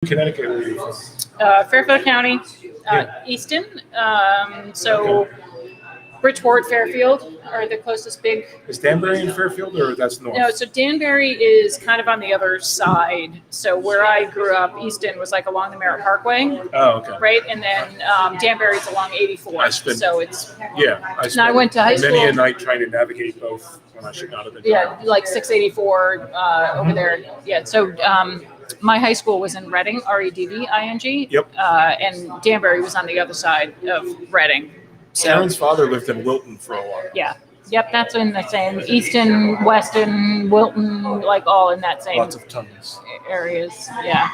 Connecticut are you from? Fairfield County, Easton. So Bridgeport, Fairfield are the closest big. Is Danbury in Fairfield or that's north? No, so Danbury is kind of on the other side. So where I grew up, Easton was like along the Merritt Parkway. Oh, okay. Right, and then Danbury's along 84. So it's. Yeah, I went to high school. Many a night trying to navigate both when I should not have been. Yeah, like 684 over there. Yeah, so. My high school was in Reading, Redving. Yep. And Danbury was on the other side of Reading. So, Karen's father lived in Wilton for a while. Yeah. Yep, that's in the same Easton, Weston, Wilton, like all in that same. Lots of tunnels. Areas. Yeah.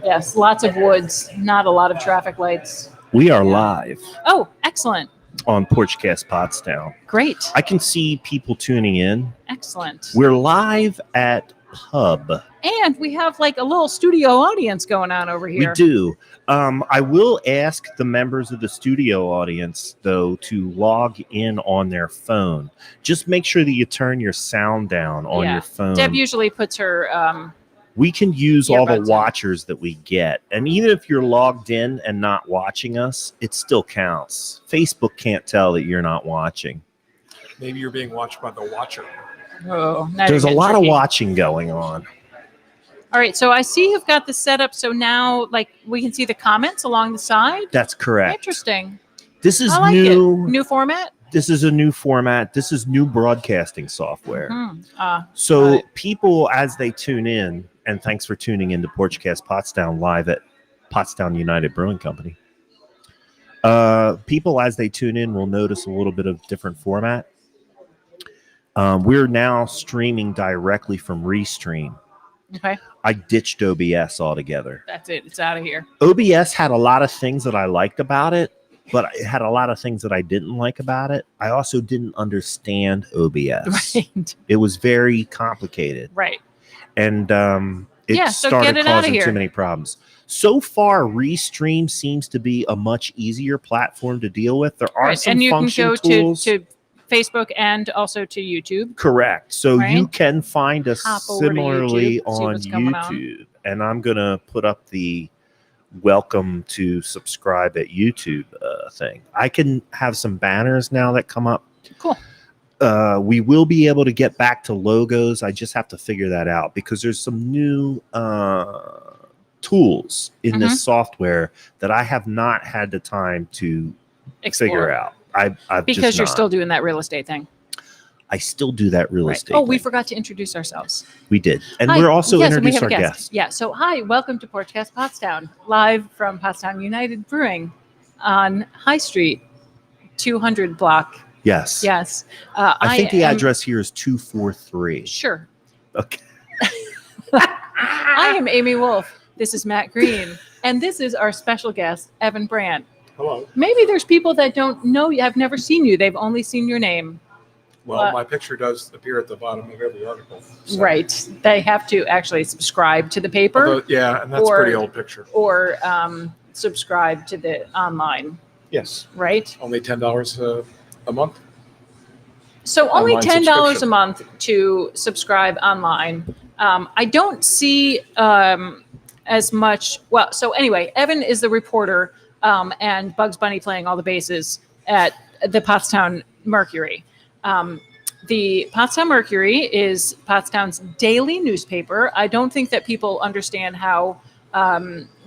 Yes, lots of woods, not a lot of traffic lights. We are live. Oh, excellent. On Porchcast Pottstown. Great. I can see people tuning in. Excellent. We're live at Pub. And we have like a little studio audience going on over here. We do. I will ask the members of the studio audience, though, to log in on their phone. Just make sure that you turn your sound down on your phone. Deb usually puts her... we can use all the watchers that we get. And even if you're logged in and not watching us, it still counts. Facebook can't tell that you're not watching. Maybe you're being watched by the watcher. Oh, there's a lot of watching going on. All right, so I see you've got the setup. So now, like, we can see the comments along the side. That's correct. Interesting. This is new format. This is a new format. This is new broadcasting software. Mm-hmm. So people, as they tune in, and thanks for tuning in to Porchcast Pottstown live at Pottstown United Brewing Company. People, as they tune in, will notice a little bit of different format. We're now streaming directly from Restream. Okay. I ditched OBS altogether. That's it. It's out of here. OBS had a lot of things that I liked about it, but it had a lot of things that I didn't like about it. I also didn't understand OBS. Right. It was very complicated. Right. And it started causing too many problems. So far, Restream seems to be a much easier platform to deal with. There are some function tools. To Facebook and also to YouTube. Correct. So you can find us similarly on YouTube. And I'm going to put up the welcome to subscribe at YouTube thing. I can have some banners now that come up. Cool. We will be able to get back to logos. I just have to figure that out because there's some new tools in this software that I have not had the time to figure out. Because you're still doing that real estate thing. I still do that real estate. Oh, we forgot to introduce ourselves. We did. And we're also introducing our guests. Yeah. So, hi, welcome to Porchcast Pottstown, live from Pottstown United Brewing on High Street, 200 block. Yes. Yes. I think the address here is 243. Sure. Okay. I am Amy Wolf. This is Matt Green. And this is our special guest, Evan Brandt. Hello. Maybe there's people that don't know you, have never seen you. They've only seen your name. Well, my picture does appear at the bottom of every article. So. Right. They have to actually subscribe to the paper. Although, yeah, and that's a pretty old picture. Or subscribe to the online. Yes. Right? Only $10 a month. So only $10 a month to subscribe online. I don't see as much. Well, so anyway, Evan is the reporter. And Bugs Bunny playing all the bases at the Pottstown Mercury. The Pottstown Mercury is Pottstown's daily newspaper. I don't think that people understand how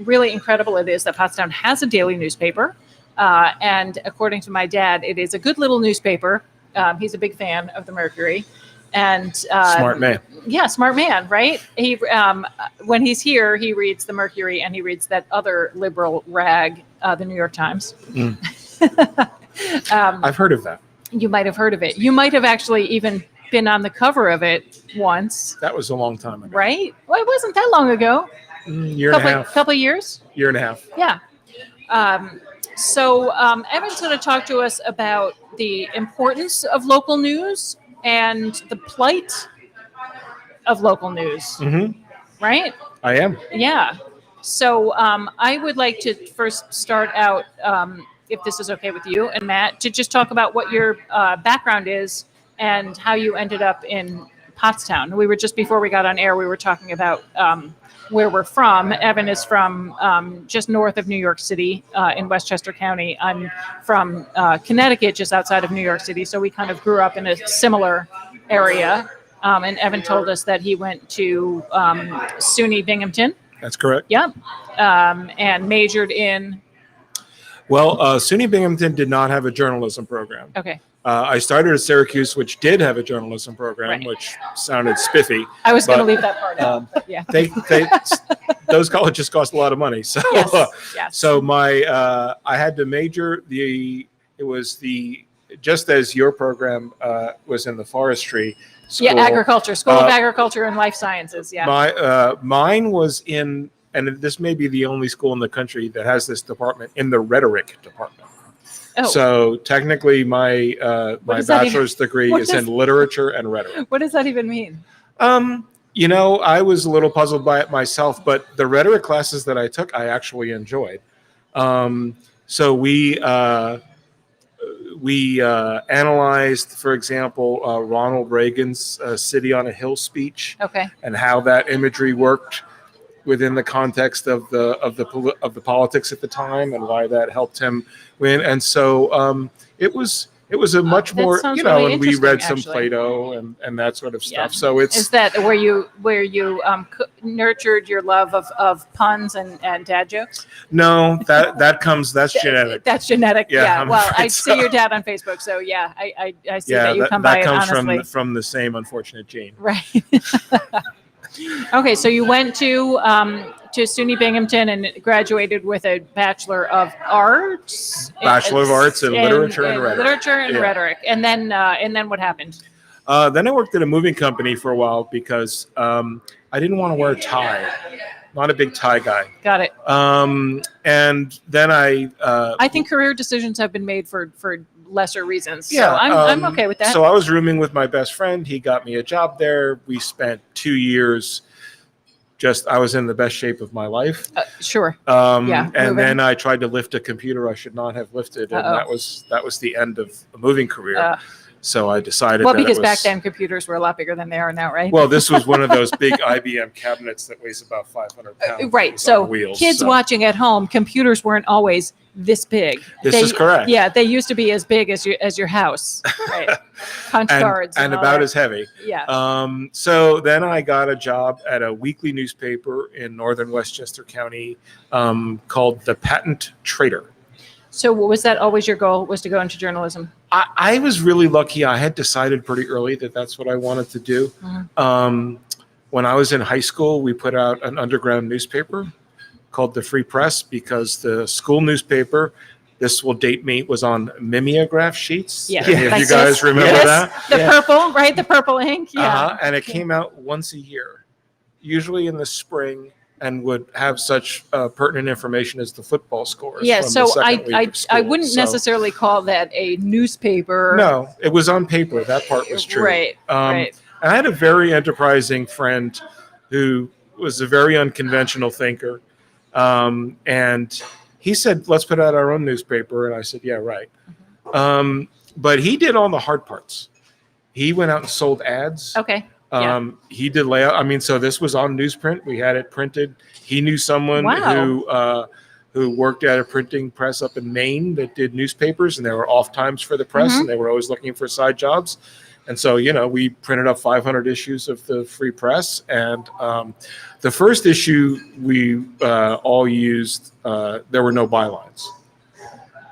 really incredible it is that Pottstown has a daily newspaper. And according to my dad, it is a good little newspaper. He's a big fan of the Mercury. And smart man. Yeah, smart man, right? He when he's here, he reads the Mercury and he reads that other liberal rag, the New York Times. I've heard of that. You might have heard of it. You might have actually even been on the cover of it once. That was a long time ago. Right? Well, it wasn't that long ago. Year and a half. Couple of years? Year and a half. Yeah. So Evan's going to talk to us about the importance of local news and the plight of local news, right? I am. Yeah. So I would like to first start out, if this is okay with you and Matt, to just talk about what your background is and how you ended up in Pottstown. We were just before we got on air, we were talking about where we're from. Evan is from just north of New York City in Westchester County. I'm from Connecticut, just outside of New York City. So we kind of grew up in a similar area. And Evan told us that he went to SUNY Binghamton. That's correct. Yep. And majored in. Well, SUNY Binghamton did not have a journalism program. Okay. I started at Syracuse, which did have a journalism program, Right. which sounded spiffy. I was going to But, leave that part out. But yeah. They those colleges cost a lot of money. So, Yes. so my I had to major. Just as your program was in the forestry school. Yeah, agriculture, School of Agriculture and Life Sciences. Yeah. Mine was in, and this may be the only school in the country that has this department, in the rhetoric department. Oh. So technically, my does that bachelor's degree what is does- in literature and rhetoric. What does that even mean? I was a little puzzled by it myself, but the rhetoric classes that I took, I actually enjoyed. So we analyzed, for example, Ronald Reagan's "City on a Hill" speech, Okay. and how that imagery worked within the context of the politics at the time, and why that helped him win. And so it was a much That more, sounds really and we read interesting, some actually. Plato and that sort of stuff. Yeah. So it's Is that where you nurtured your love of puns and dad jokes? no, that's genetic. That's genetic. Yeah, Yeah. I'm Well, afraid I so. see your dad on Facebook, so yeah, I see Yeah, that you that come by it comes honestly. from the same unfortunate gene. Right. Okay, so you went to SUNY Binghamton and graduated with a Bachelor of Arts. Bachelor of Arts in Literature and Rhetoric. Literature and Yeah. rhetoric. And then what happened? Then I worked at a moving company for a while because I didn't want to wear a tie. Not a big tie guy. Got it. And then I think career decisions have been made for lesser reasons. yeah, So I'm okay with that. So I was rooming with my best friend. He got me a job there. We spent 2 years. I was in the best shape of my life. Sure. And moving. then I tried to lift a computer I should not have lifted, and that was the end of a moving career. So I decided. Well, that it because was, back then computers were a lot bigger than they are now, right? Well, this was one of those big IBM cabinets that weighs about 500 pounds. Right. It was So on wheels, kids so- watching at home, computers weren't always this big. This is correct. Yeah, they used to be as big as your house. Right. Punch cards. and all about that. as heavy. Yeah. So then I got a job at a weekly newspaper in northern Westchester County called The Patent Trader. So was that always your goal, was to go into journalism? I was really lucky. I had decided pretty early that that's what I wanted to do. Mhm. When I was in high school, we put out an underground newspaper called the Free Press because the school newspaper, this will date me, was on mimeograph sheets. Yeah. Any of Like you guys this? remember Yes. that? The purple, right? The purple ink. Yeah. And it came out once a year, usually in the spring, and would have such pertinent information as the football scores. Yeah. from the So second week I of school. wouldn't So- necessarily call that a newspaper. No, it was on paper. That part was true. Right. Right. And I had a very enterprising friend who was a very unconventional thinker. And he said, let's put out our own newspaper. And I said, yeah, right. But he did all the hard parts. He went out and sold ads. Okay. Yeah. He did layout. I mean, so this was on newsprint. We had it printed. He knew someone who worked at a printing press up in Maine that did newspapers, and there were off times for the press, and they were always looking for side jobs. And so, we printed up 500 issues of the Free Press. And the first issue we all used, there were no bylines.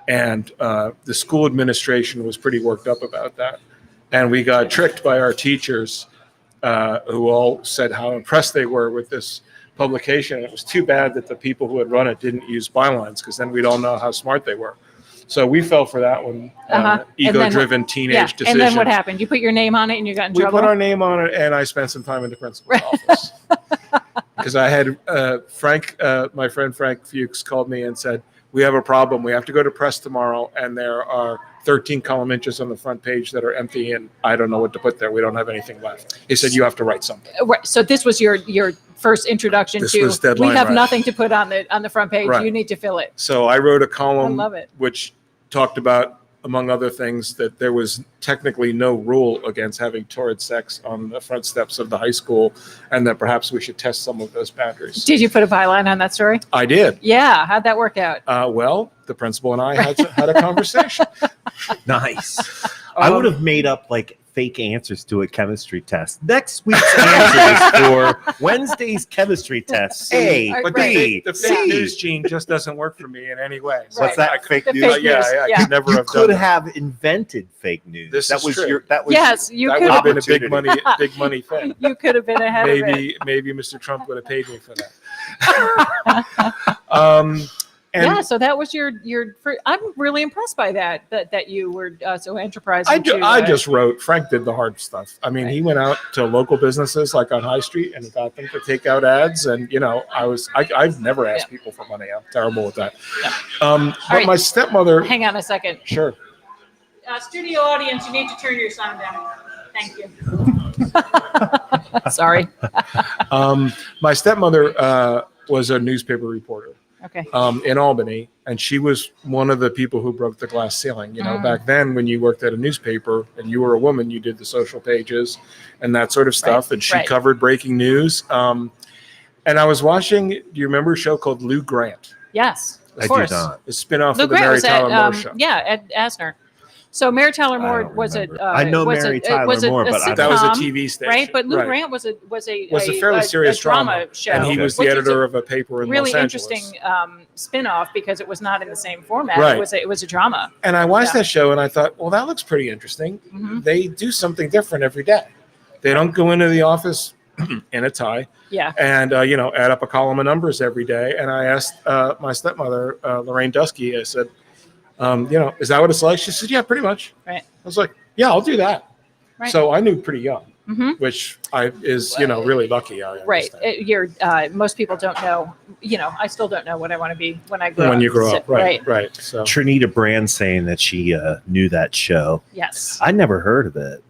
And the school administration was pretty worked up about that. And we got tricked by our teachers who all said how impressed they were with this publication. And it was too bad that the people who had run it didn't use bylines, because then we'd all know how smart they were. So we fell for that one, ego-driven teenage decision. And then what happened? You put your name on it and you got in trouble? We put our name on it, and I spent some time in the principal's office. Because I had my friend Frank Fuchs called me and said, we have a problem. We have to go to press tomorrow, and there are 13 column inches on the front page that are empty, and I don't know what to put there. We don't have anything left. He said, you have to write something. Right. So this was your first introduction This to, was deadline we have rush. nothing to put on the front page. Right. You need to fill it. So I wrote a column I love it. which talked about among other things, that there was technically no rule against having torrid sex on the front steps of the high school, and that perhaps we should test some of those boundaries. Did you put a byline on that story? I did. Yeah. How'd that work out? Well, the principal and I had a conversation. Nice. I would have made up like fake answers to a chemistry test. Next week's answers for Wednesday's chemistry test. A, But B, the C. fake news gene just doesn't work for me in any way. So What's that? I could- Fake The news? fake Yeah, news. I Yeah. could never You have could done that. have invented fake news. This that is was true. your. That was Yes, you That could would have have. been a big money thing. You could have been ahead of it. Maybe Mr. Trump would have paid me for that. And Yeah, so that was your. I'm really impressed by that you were so enterprising. I just wrote. Frank did the hard stuff. I mean, Right. he went out to local businesses like on High Street and got them to take out ads. And I've never asked people for money. I'm terrible with that. Yeah. But right. my stepmother. Hang on a second. Sure. Studio audience, you need to turn your sound down. Thank you. Sorry. My stepmother was a newspaper reporter. Okay. In Albany, and she was one of the people who broke the glass ceiling. Back then, when you worked at a newspaper and you were a woman, you did the social pages and that sort of stuff, and she covered breaking news. And I was watching. Do you remember a show called Lou Grant? Yes, of I course. do not. A spinoff Lou of the Grant Mary was Tyler Moore at show. Ed Asner. So Mary Tyler I Moore don't was a. remember. I know Mary Tyler Moore, but I That was a sitcom, TV station, right? But Lou right. Grant was a fairly serious drama show, and he was the which is editor of a paper in really Los Angeles. interesting spin-off because it was not in the same format. Right. It was a drama. And I watched Yeah. that show and I thought, well, that looks pretty interesting. Mm-hmm. They do something different every day. They don't go into the office in a tie Yeah. and add up a column of numbers every day. And I asked my stepmother, Lorraine Dusky, I said, is that what it's like? She said, yeah, pretty much. Right. I was like, yeah, I'll do that. Right. So I knew pretty young, Mm-hmm. which is really lucky. I Right. understand. Most people don't know. I still don't know what I want to be when I grow up. When you grow up, Right. right. So Trinita Brand saying that she knew that show. Yes. I never heard of it.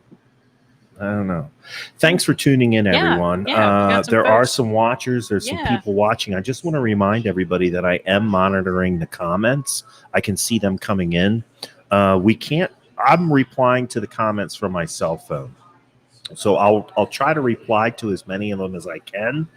I don't know. Thanks for tuning in, Yeah, everyone. yeah, we got some there are folks. some watchers. There's some Yeah. people watching. I just want to remind everybody that I am monitoring the comments. I can see them coming in. I'm replying to the comments from my cell phone. So I'll try to reply to as many of them as I can.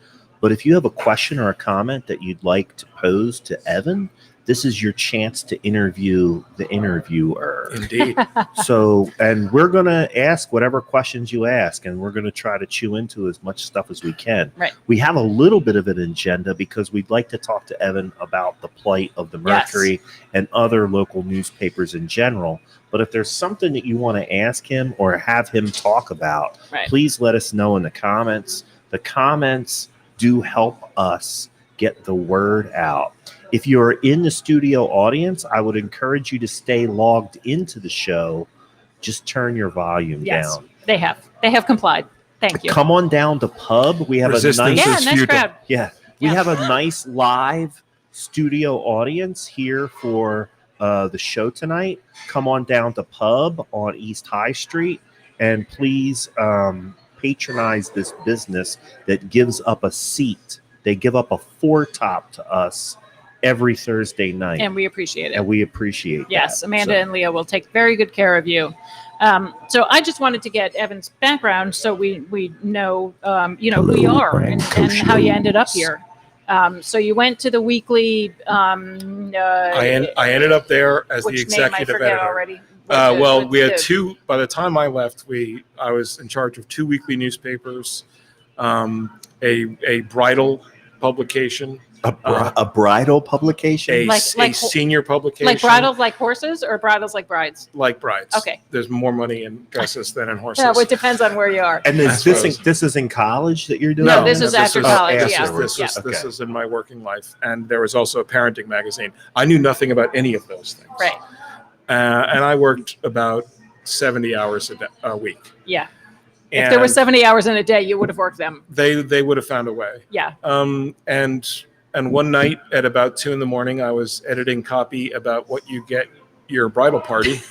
But if you have a question or a comment that you'd like to pose to Evan, this is your chance to interview the interviewer. indeed. So, and we're going to ask whatever questions you ask, and we're going to try to chew into as much stuff as we can. Right. We have a little bit of an agenda because we'd like to talk to Evan about the plight of the Mercury and other local newspapers in general. But if there's something that you want to ask him or have him talk about, Right. please let us know in the comments. The comments do help us get the word out. If you're in the studio audience, I would encourage you to stay logged into the show. Just turn your volume Yes. down. They have complied. Thank you. Come on down to Pub. We have Resistance a Yeah, nice nice crowd. we Yeah. have a nice live studio audience here for the show tonight. Come on down to Pub on East High Street, and please patronize this business that gives up a seat. They give up a foretop to us every Thursday night, And we appreciate it. and we appreciate Yes, that. Amanda So- and Leah will take very good care of you. So I just wanted to get Evan's background so we know who you Hello, are Brant, and Coach how you ended up Jones. here. So you went to the weekly. I ended up there as the which name I executive forget editor. already. We had two. By the time I left, I was in charge of two weekly newspapers, a bridal publication, a bridal publication. a Like senior publication, like bridals like horses or bridals like brides. like brides. Okay. There's more money in dresses than in horses. Yeah, well, it depends on where you are. And I is this suppose. this is in college that you're doing? No, this is after college. after. Yeah. This Yeah. is this is in my working life, and there was also a parenting magazine. I knew nothing about any of those things. Right. And I worked about 70 hours a week. Yeah. If there were 70 hours in a day, you would have worked them. They would have found a way. Yeah. And one night at about 2 a.m, I was editing copy about what you get your bridal party.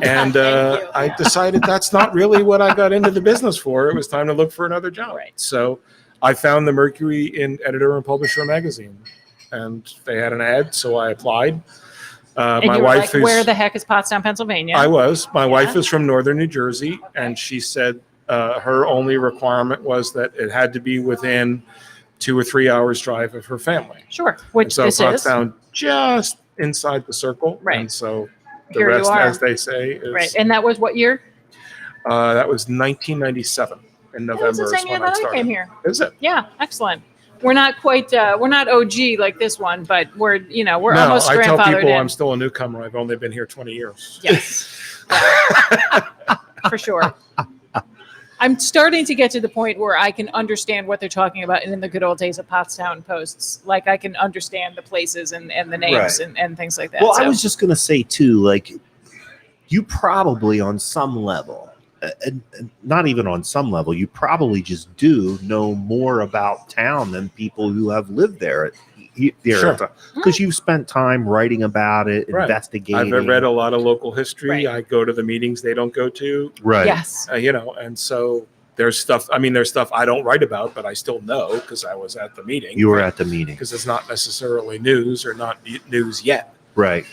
And I decided that's not really what I got into the business for. It was time to look for another job. Right. So I found the Mercury in editor and publisher magazine, and they had an ad, so I applied. And my you were wife like, where the heck is Pottstown, Pennsylvania? I was. My wife is from northern New Jersey, and she said her only requirement was that it had to be within 2 or 3 hours drive of her family. Sure, which so this Pottstown just inside the circle, Right. And so the Here you rest, are. as they say, is right. And that was what year? That was 1997 in That November. was the is same year when that I started. came here. Is it? Yeah, excellent. We're not quite, we're not OG like this one, but we're No, almost I tell grandfathered people in. I'm still a newcomer. I've only been here 20 years. Yes, for sure. I'm starting to get to the point where I can understand what they're talking about in the good old days of Pottstown posts. Like I can understand the places and the names Right. and things like that. Well, So- I was just going to say too, like you probably on some level, and not even on some level, you probably just do know more about town than people who have lived there. Sure. Because you've spent time writing about it, Right. investigating. I've read a lot of local history. Right. I go to the meetings they don't go to. Right. Yes. And so there's stuff. I mean, there's stuff I don't write about, but I still know because I was at the meeting. You were at the meeting. Because it's not necessarily news or not news yet. Right.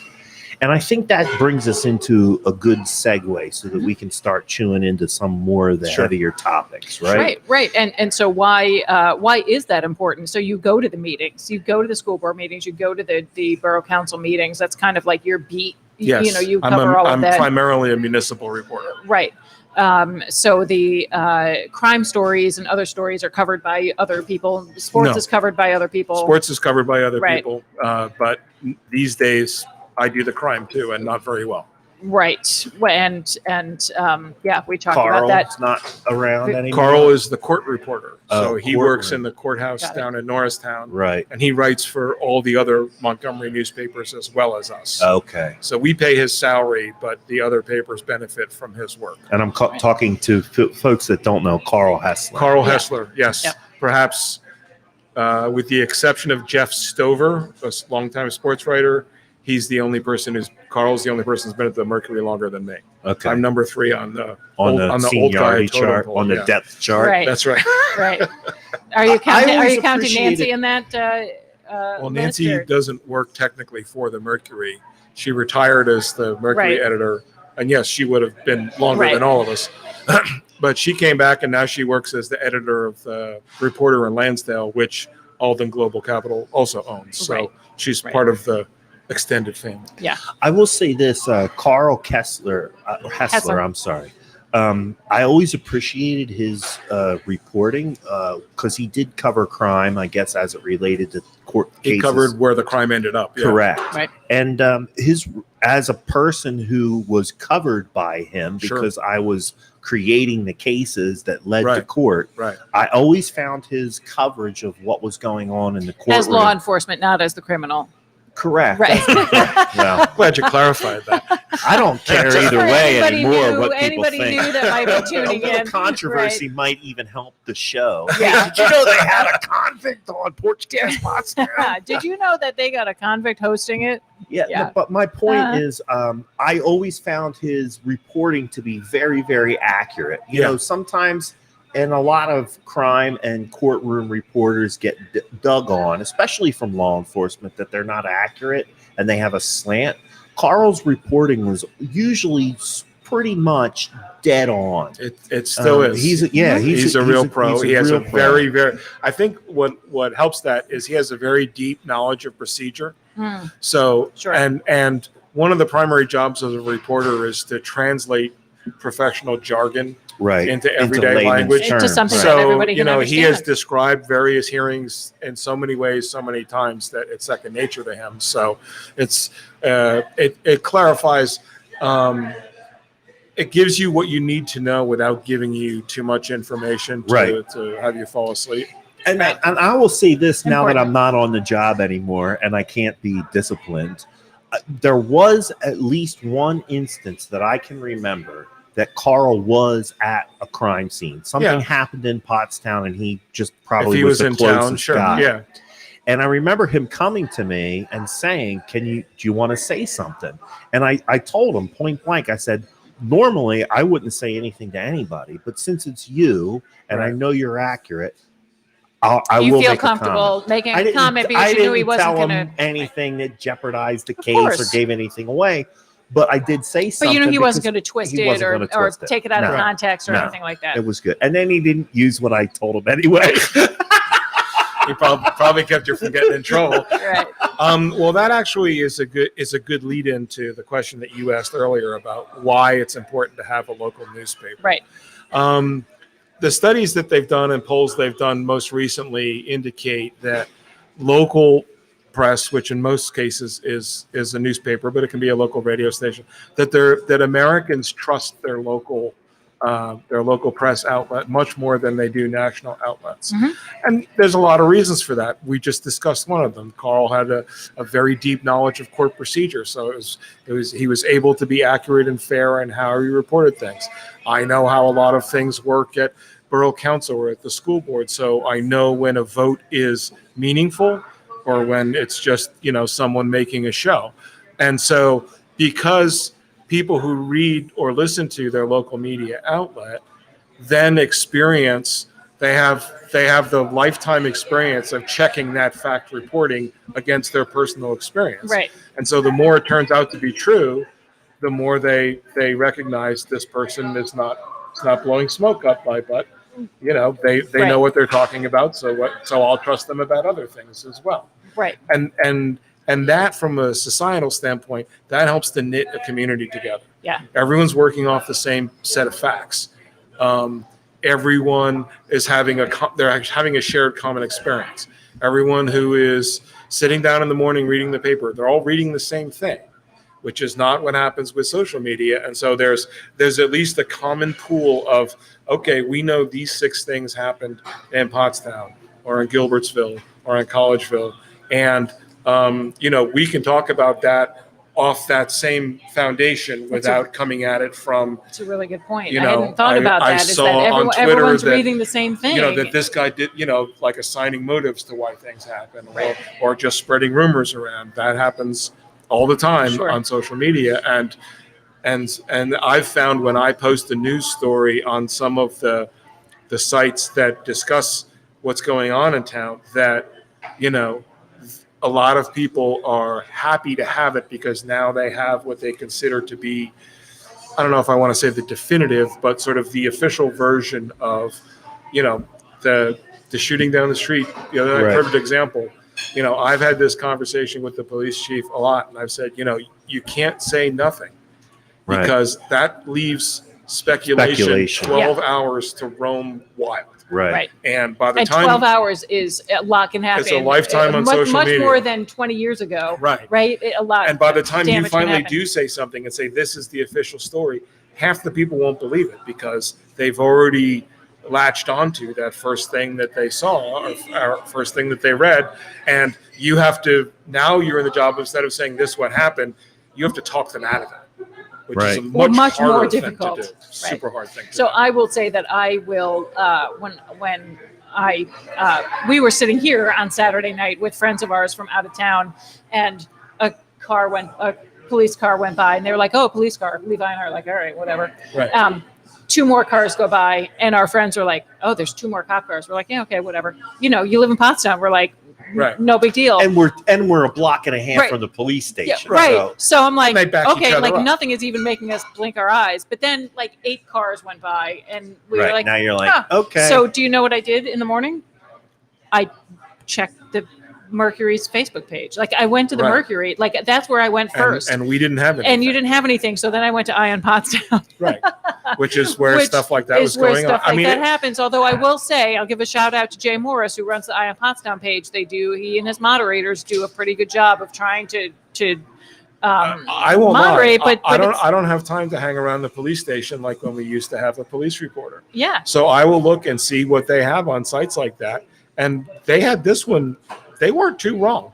And I think that brings us into a good segue so that we can start chewing into some more of the Sure. heavier topics, right? Right. And so why is that important? So you go to the meetings, you go to the school board meetings, you go to the borough council meetings. That's kind of like your beat. Yes. You cover all of I'm that. primarily a municipal reporter. Right. So the crime stories and other stories are covered by other people. Sports No. is covered by other people. Sports is covered by other Right. people, but these days I do the crime too, and not very well. Right. And we talked about that. Carl's not around anymore. Carl is the court reporter, so Oh, he works courtroom. in the courthouse Got it. down in Norristown, Right. and he writes for all the other Montgomery newspapers as well as us. Okay. So we pay his salary, but the other papers benefit from his work. And I'm talking to folks that don't know Carl Hessler. Carl Yeah. Hessler, yes, Yep. perhaps with the exception of Jeff Stover, a longtime sports writer. Carl's the only person who's been at the Mercury longer than me. Okay. I'm number 3 on the on the old guy seniority totem chart, pole, on the yeah. depth chart. Right. That's right. Right. Are you counting? Are always you counting Nancy appreciated- in that? Well, list, Nancy or- doesn't work technically for the Mercury. She retired as the Mercury Right. editor, and yes, she would have been longer Right. than all of us. But she came back, and now she works as the editor of the Reporter in Lansdale, which Alden Global Capital also owns. So Right. she's Right. part of the extended family. Yeah. I will say this, Carl Hessler, Hessler. I'm sorry. I always appreciated his reporting because he did cover crime, I guess, as it related to court cases. He covered where the crime ended up. Yeah. Correct. Right. And as a person who was covered by him Sure. because I was creating the cases that led to Right. court, Right. I always found his coverage of what was going on in the courtroom. As law enforcement, not as the criminal. Correct. Right. Well, Glad you clarified that. I don't care Just either for way anybody anymore new- what people anybody think. new that might be A tuning little in. controversy might even help the show. Yeah. Did you know they had a convict on Porchcast Pottstown? Did you know that they got a convict hosting it? Yeah, Yeah. but my point Uh-huh. is, I always found his reporting to be very, very accurate. You Yeah. know, sometimes, and a lot of crime and courtroom reporters get dug on, especially from law enforcement, that they're not accurate and they have a slant. Carl's reporting was usually pretty much dead on. It still is. He's He's a real pro. he's He has a real pro. very, very. I think what helps that is he has a very deep knowledge of procedure. Hmm. So Sure. and one of the primary jobs of a reporter is to translate professional jargon right into everyday layman's language. Into terms. something that So everybody can he has understand. described various hearings in so many ways, so many times that it's second nature to him. So it's it clarifies. It gives you what you need to know without giving you too much information to have you fall asleep. And I will say this now that Important. I'm not on the job anymore and I can't be disciplined. There was at least one instance that I can remember that Carl was at a crime scene. Something happened in Pottstown and he just probably If he was was the in town, closest sure, guy. yeah. And I remember him coming to me and saying, do you want to say something? And I told him point blank, I said, normally I wouldn't say anything to anybody, but since it's you and I Right. know you're accurate, I you will feel make comfortable making a a comment because you knew he wasn't tell going him to. anything that jeopardized the case or course. gave anything away. But I did say But something. you knew he wasn't because going to twist he it wasn't or, gonna or twist it. take it out of No. context or No. anything like that. It was good. And then he didn't use what I told him anyway. He probably kept you from getting in trouble. Right. Well, that actually is a good lead into the question that you asked earlier about why it's important to have a local newspaper. Right. The studies that they've done and polls they've done most recently indicate that local press, which in most cases is a newspaper, but it can be a local radio station, that Americans trust their local press outlet much more than they do national outlets. Mm-hmm. And there's a lot of reasons for that. We just discussed one of them. Carl had a very deep knowledge of court procedure, so he was able to be accurate and fair in how he reported things. I know how a lot of things work at borough council or at the school board, so I know when a vote is meaningful or when it's just, someone making a show. And so because people who read or listen to their local media outlet then they have the lifetime experience of checking that fact reporting against their personal experience. Right. And so the more it turns out to be true, the more they recognize this person is not blowing smoke up my butt. They Right. know what they're talking about. So I'll trust them about other things as well. Right. And that, from a societal standpoint, that helps to knit a community together. Yeah. Everyone's working off the same set of facts. Everyone is having a shared common experience. Everyone who is sitting down in the morning reading the paper, they're all reading the same thing, which is not what happens with social media. And so there's at least a common pool of, okay, we know these 6 things happened in Pottstown or in Gilbertsville or in Collegeville. And, we can talk about that off that same foundation without coming at it from. That's a really good point. I hadn't thought about that. Is saw that on Twitter everyone's that, reading the same thing. that this guy did, like assigning motives to why things happen, Right. or just spreading rumors around. That happens all the time Sure. on social media. And I've found when I post a news story on some of the sites that discuss what's going on in town, that, a lot of people are happy to have it because now they have what they consider to be, I don't know if I want to say the definitive, but sort of the official version of, the shooting down the street. Right. Perfect example. I've had this conversation with the police chief a lot, and I've said, you can't say nothing Right. because that leaves speculation. 12 hours to roam wild. Right. And by the And time 12 hours is a lot can happen. It's a lifetime on much, social much media. more than 20 years ago. Right. Right. A lot. And by the time you damage can finally happen. do say something and say this is the official story, half the people won't believe it because they've already latched onto that first thing that they saw or first thing that they read. And you have to, now you're in the job, instead of saying this what happened, you have to talk them out of it, which is a Right. much more harder difficult. thing to do. Super hard thing to So do. I will say that I will, when we were sitting here on Saturday night with friends of ours from out of town, and a police car went by, and they were like, "Oh, police car." Levi and I are like, "All right, whatever." Right. 2 more cars go by, and our friends are like, "Oh, there's 2 more cop cars." We're like, "Yeah, okay, whatever." You live in Pottstown. We're like, Right. no big deal. And we're a block and a half Right. from the police Yeah, station. right. So I'm like, And they back each okay, other like up. nothing is even making us blink our eyes. But then like 8 cars went by, and we Right. were like, Now you're like, huh. okay. So do you know what I did in the morning? I checked the Mercury's Facebook page. Like I went to the Right. Mercury. Like that's where I went first. And we didn't have anything. And you didn't have anything. So then I went to Ion Pottstown. Right. Which is where stuff like that was where going on. stuff like that happens. Although I will say, I'll give a shout out to Jay Morris, who runs the Ion Pottstown page. He and his moderators do a pretty good job of trying to I won't moderate, lie. but I don't have time to hang around the police station like when we used to have a police reporter. yeah. So I will look and see what they have on sites like that. And they had this one, they weren't too wrong.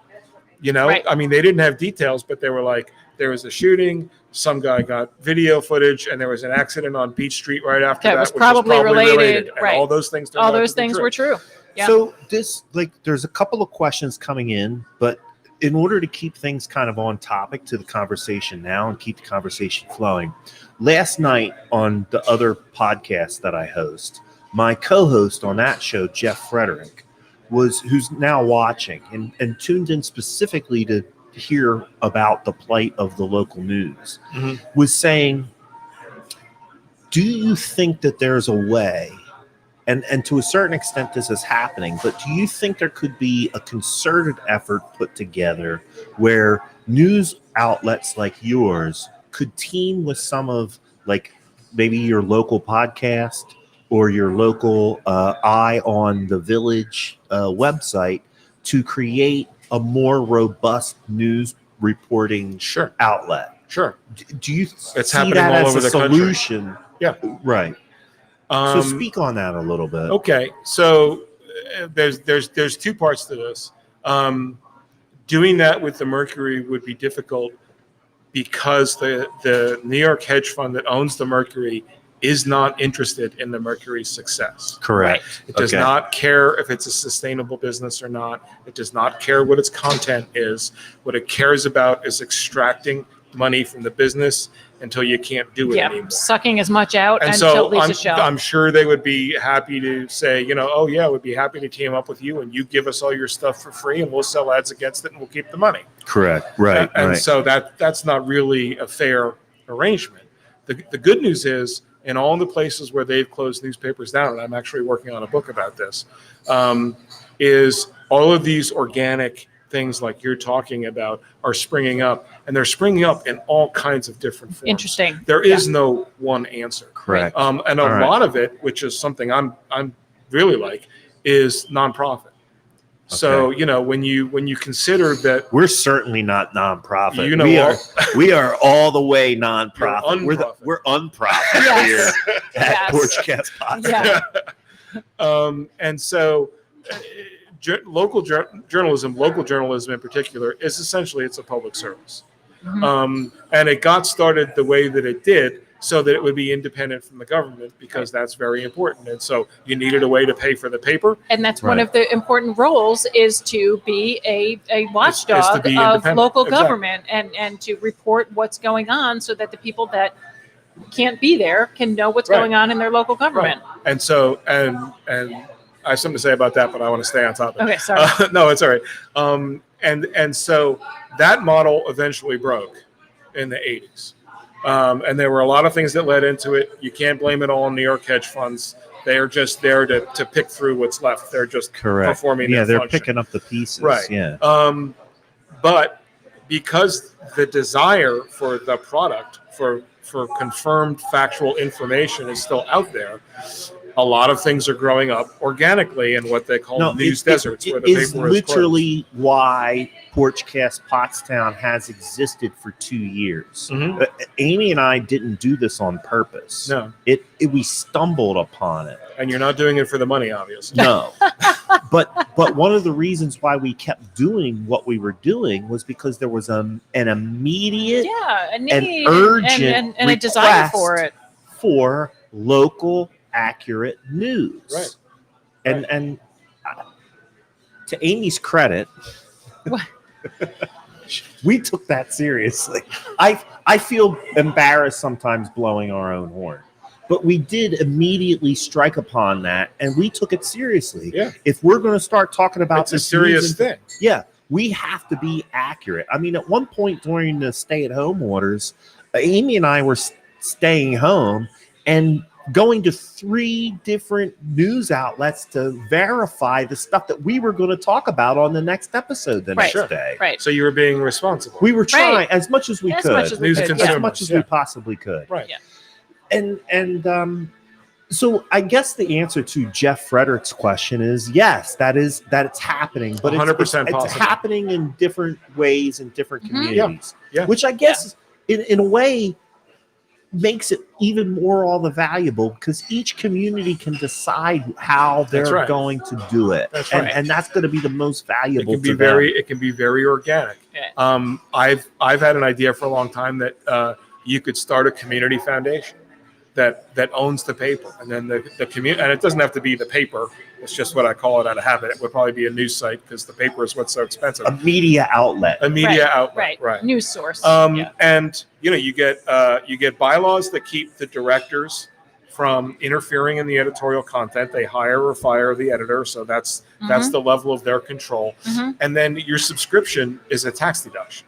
Right. I mean, they didn't have details, but they were like, there was a shooting, some guy got video footage, and there was an accident on Beach Street right after that. That was which probably related, And right. all those things turned All out those to be things true. were true. Yeah. So there's a couple of questions coming in, but in order to keep things kind of on topic to the conversation now and keep the conversation flowing, last night on the other podcast that I host, my co-host on that show, Jeff Frederick, who's now watching and tuned in specifically to hear about the plight of the local news, was saying, do you think that there's a way, and to a certain extent this is happening, but do you think there could be a concerted effort put together where news outlets like yours could team with some of, like, maybe your local podcast or your local Eye on the Village website to create a more robust news reporting outlet? Sure. Do you it's see happening that all as over a the solution? country. Yeah. Right. So speak on that a little bit. Okay. So there's two parts to this. Doing that with the Mercury would be difficult because the New York hedge fund that owns the Mercury is not interested in the Mercury's success. Correct. Right? It does not care if it's a sustainable business or not. It does not care what its content is. What it cares about is extracting money from the business until you can't do it anymore. Sucking as much out and until so it leaves the shelf. I'm sure they would be happy to say, oh yeah, we'd be happy to team up with you and you give us all your stuff for free and we'll sell ads against it and we'll keep the money. Correct. Right. And so that's not really a fair arrangement. The good news is, in all the places where they've closed newspapers down, and I'm actually working on a book about this, is all of these organic things like you're talking about are springing up, and they're springing up in all kinds of different forms. Interesting. There is no one answer. Correct. And a lot of it, which is something I'm really like, is nonprofit. So when you consider that, we're certainly not nonprofit. We are all the way nonprofit. We're unprofit here at Porchcast Pottstown. And so local journalism in particular is essentially, it's a public service. And it got started the way that it did so that it would be independent from the government, because that's very important. And so you needed a way to pay for the paper. And that's one of the important roles, is to be a watchdog of local government and to report what's going on so that the people that can't be there can know what's going on in their local government. Right. And so, and I have something to say about that, but I want to stay on topic. Okay, sorry. No, it's all right. And so that model eventually broke in the 80s. And there were a lot of things that led into it. You can't blame it all on New York hedge funds. They are just there to pick through what's left. They're just performing their function. Picking up the pieces. Right. Yeah. But because the desire for the product, for confirmed factual information is still out there, a lot of things are growing up organically in what they call news deserts. It is literally why Porchcast Pottstown has existed for 2 years. Amy and I didn't do this on purpose. No, we stumbled upon it. And you're not doing it for the money, obviously. No, but one of the reasons why we kept doing what we were doing was because there was an immediate, a need, and urgent and a desire for it, for local accurate news. Right. And to Amy's credit, we took that seriously. I feel embarrassed sometimes blowing our own horn, but we did immediately strike upon that, and we took it seriously. Yeah. If we're going to start talking about this, it's a serious thing. Yeah, we have to be accurate. I mean, at one point during the stay-at-home orders, Amy and I were staying home and going to 3 different news outlets to verify the stuff that we were going to talk about on the next episode the next day. Right. So you were being responsible. We were trying as much as we could. As much as we possibly could. Right. Yeah. And so I guess the answer to Jeff Frederick's question is yes, that it's happening, but 100% it's happening in different ways in different communities. Yeah. Which I guess in a way makes it even more all the valuable, because each community can decide how they're going to do it. That's right. And that's going to be the most valuable. It can be very organic. Yeah. I've had an idea for a long time that you could start a community foundation that owns the paper, and then the community, and it doesn't have to be the paper. It's just what I call it out of habit. It would probably be a news site, because the paper is what's so expensive. A media outlet. Right. News source. And you get bylaws that keep the directors from interfering in the editorial content. They hire or fire the editor, so that's the level of their control. And then your subscription is a tax deduction.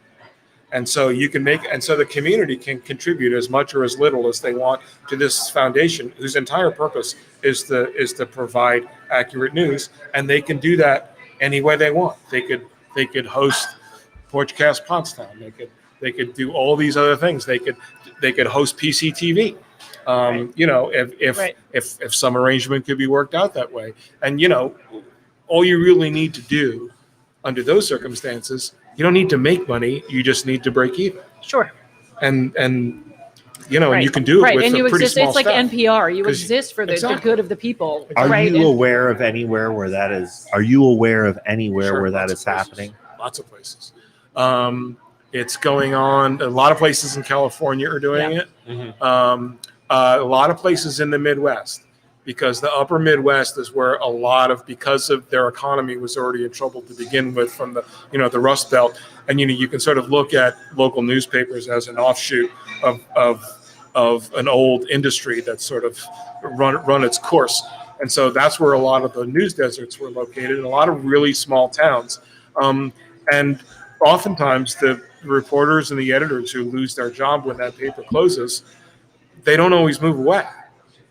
And so you can so the community can contribute as much or as little as they want to this foundation, whose entire purpose is to provide accurate news. And they can do that any way they want. They could host Porchcast Pottstown. They could do all these other things. They could host PCTV. If some arrangement could be worked out that way. And all you really need to do under those circumstances, you don't need to make money. You just need to break even. Sure. And you can do it with and a you pretty exist, small it's like staff. NPR. You exist for the good of the people. Are you aware of anywhere where that is? Are you aware of anywhere Sure, where that is places. happening? Lots of places. It's going on. A lot of places in California are doing it. A lot of places in the Midwest, because the upper Midwest is where a lot of, because of their economy was already in trouble to begin with from the, the Rust Belt. And, you can sort of look at local newspapers as an offshoot of an old industry that's sort of run its course. And so that's where a lot of the news deserts were located, in a lot of really small towns. And oftentimes the reporters and the editors who lose their job when that paper closes, they don't always move away.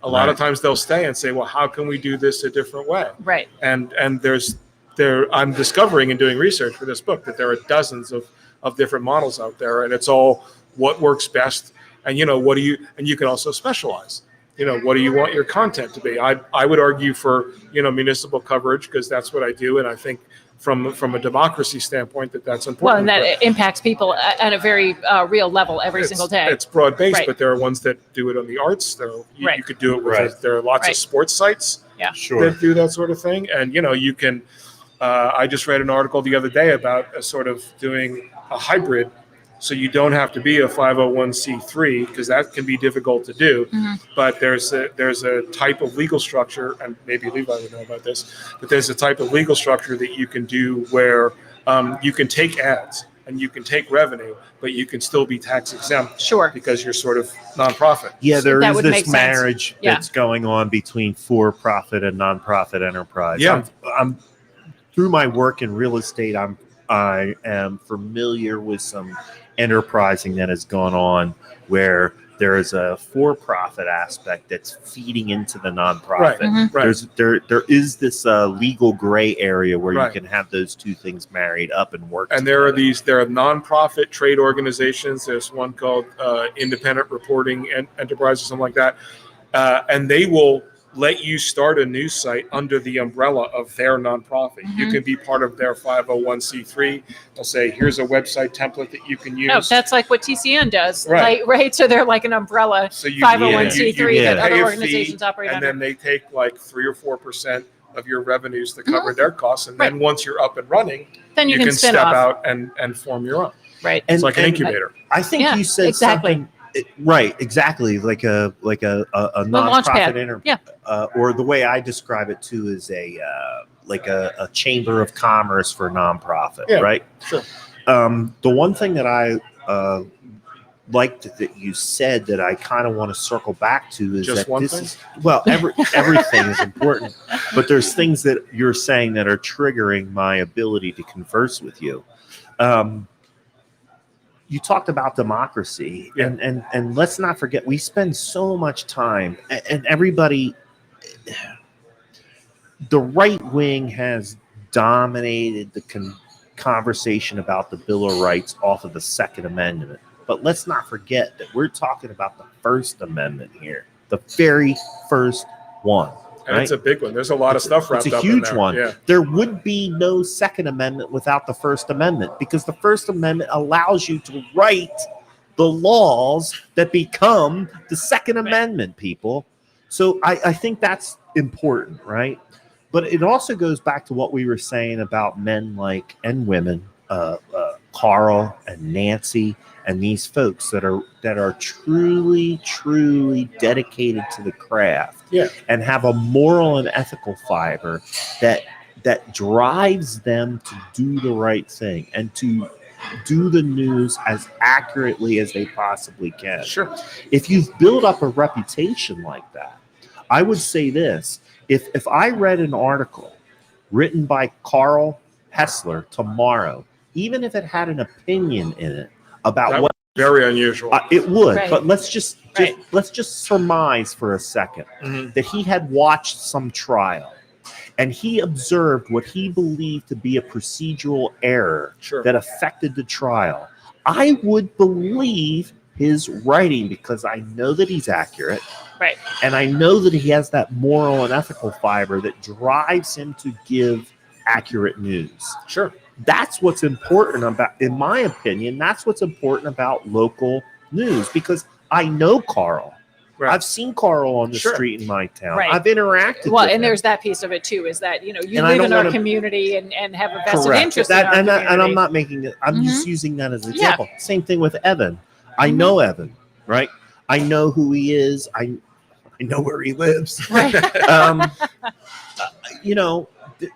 A lot of times they'll stay and say, well, how can we do this a different way? Right. And I'm discovering in doing research for this book that there are dozens of different models out there, and it's all what works best. And, and you can also specialize. What do you want your content to be? I would argue for, municipal coverage, because that's what I do. And I think from a democracy standpoint that's important. Well, and that impacts people at a very real level every single day. It's broad-based, but there are ones that do it on the arts. You could do it with, there are lots of sports sites that do that sort of thing. And, you can, I just read an article the other day about a sort of doing a hybrid. So you don't have to be a 501c3, because that can be difficult to do. But there's a type of legal structure, and maybe Levi would know about this, but there's a type of legal structure that you can do where you can take ads and you can take revenue, but you can still be tax exempt. Sure. Because you're sort of nonprofit. Yeah, there that is this marriage that's going on between for-profit and nonprofit enterprise. Yeah. I'm through my work in real estate, I am familiar with some enterprising that has gone on where there is a for-profit aspect that's feeding into the nonprofit. Right. There is this legal gray area where you can have those two things married up and work. And together. There are nonprofit trade organizations. There's one called Independent Reporting Enterprise or something like that, and they will let you start a news site under the umbrella of their nonprofit. You can be part of their 501c3. They'll say, here's a website template that you can use. Oh, that's like what TCN does, right? So they're like an umbrella 501c3 that other organizations operate under. And then they take like 3 or 4% of your revenues to cover their costs. And then once you're up and running, then you can step out and form your own. Right. It's like an incubator. I think you said something. Right, exactly, like a nonprofit or the way I describe it too is a chamber of commerce for nonprofit, right? Sure. The one thing that I liked that you said that I kind of want to circle back to is just that everything is important, but there's things that you're saying that are triggering my ability to converse with you. You talked about democracy, and let's not forget, we spend so much time, and everybody, the right wing has dominated the conversation about the Bill of Rights off of the Second Amendment. But let's not forget that we're talking about the First Amendment here, the very first one. And it's a big one. There's a lot of stuff wrapped up in there. It's a huge one. Yeah. There would be no Second Amendment without the First Amendment, because the First Amendment allows you to write the laws that become the Second Amendment, people. So I think that's important, right? But it also goes back to what we were saying about men and women, Carl and Nancy, and these folks that are truly, truly dedicated to the craft, and have a moral and ethical fiber that drives them to do the right thing and to do the news as accurately as they possibly can. Sure. If you've built up a reputation like that, I would say this. If I read an article written by Carl Hessler tomorrow, even if it had an opinion in it about that what very unusual, it would. Right. But let's just surmise for a second that he had watched some trial and he observed what he believed to be a procedural error that affected the trial. I would believe his writing because I know that he's accurate. Right. And I know that he has that moral and ethical fiber that drives him to give accurate news. Sure. That's what's important about, in my opinion, that's what's important about local news because I know Carl. Right. I've seen Carl on the street in my town. Right. I've interacted with him. And there's that piece of it too, is that, you live in our community and have a vested interest in our community. And I'm not making it, I'm just using that as an example. Same thing with Evan. I know Evan, right? I know who he is. I know where he lives. Right.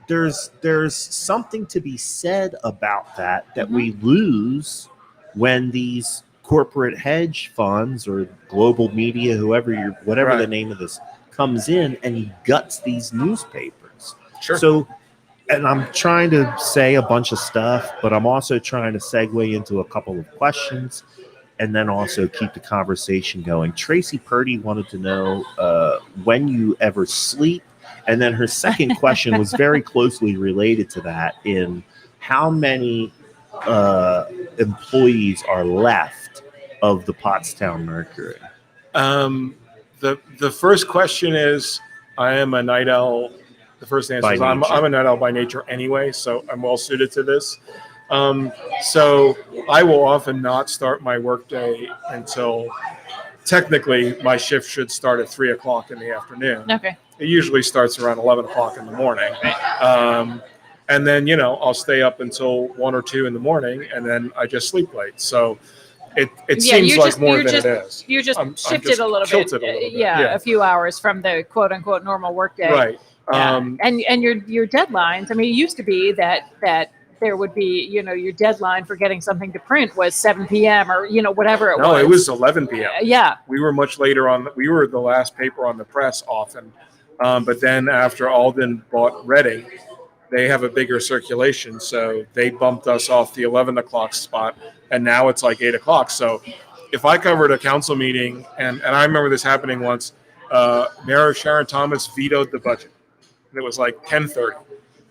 There's something to be said about that we lose when these corporate hedge funds or global media, whatever the name of this, comes in and he guts these newspapers. Sure. So, and I'm trying to say a bunch of stuff, but I'm also trying to segue into a couple of questions and then also keep the conversation going. Tracy Purdy wanted to know when you ever sleep. And then her second question was very closely related to that in how many employees are left of the Pottstown Mercury. The first question is, I am a night owl. The first answer is I'm a night owl by nature anyway, so I'm well suited to this. So I will often not start my workday until technically my shift should start at 3:00 in the afternoon. Okay. It usually starts around 11:00 in the morning. Right. And then, I'll stay up until 1 or 2 in the morning and then I just sleep late. So it seems like more than it is. You just shifted a little bit. A few hours from the quote unquote normal workday. Right. And your deadlines, I mean, it used to be that there would be, your deadline for getting something to print was 7 p.m. or, whatever it was. No, it was 11 p.m. Yeah. We were much later on. We were the last paper on the press often. But then after Alden bought Reading, they have a bigger circulation. So they bumped us off the 11 o'clock spot. And now it's like 8 o'clock. So if I covered a council meeting, and I remember this happening once, Mayor Sharon Thomas vetoed the budget. And it was like 10:30.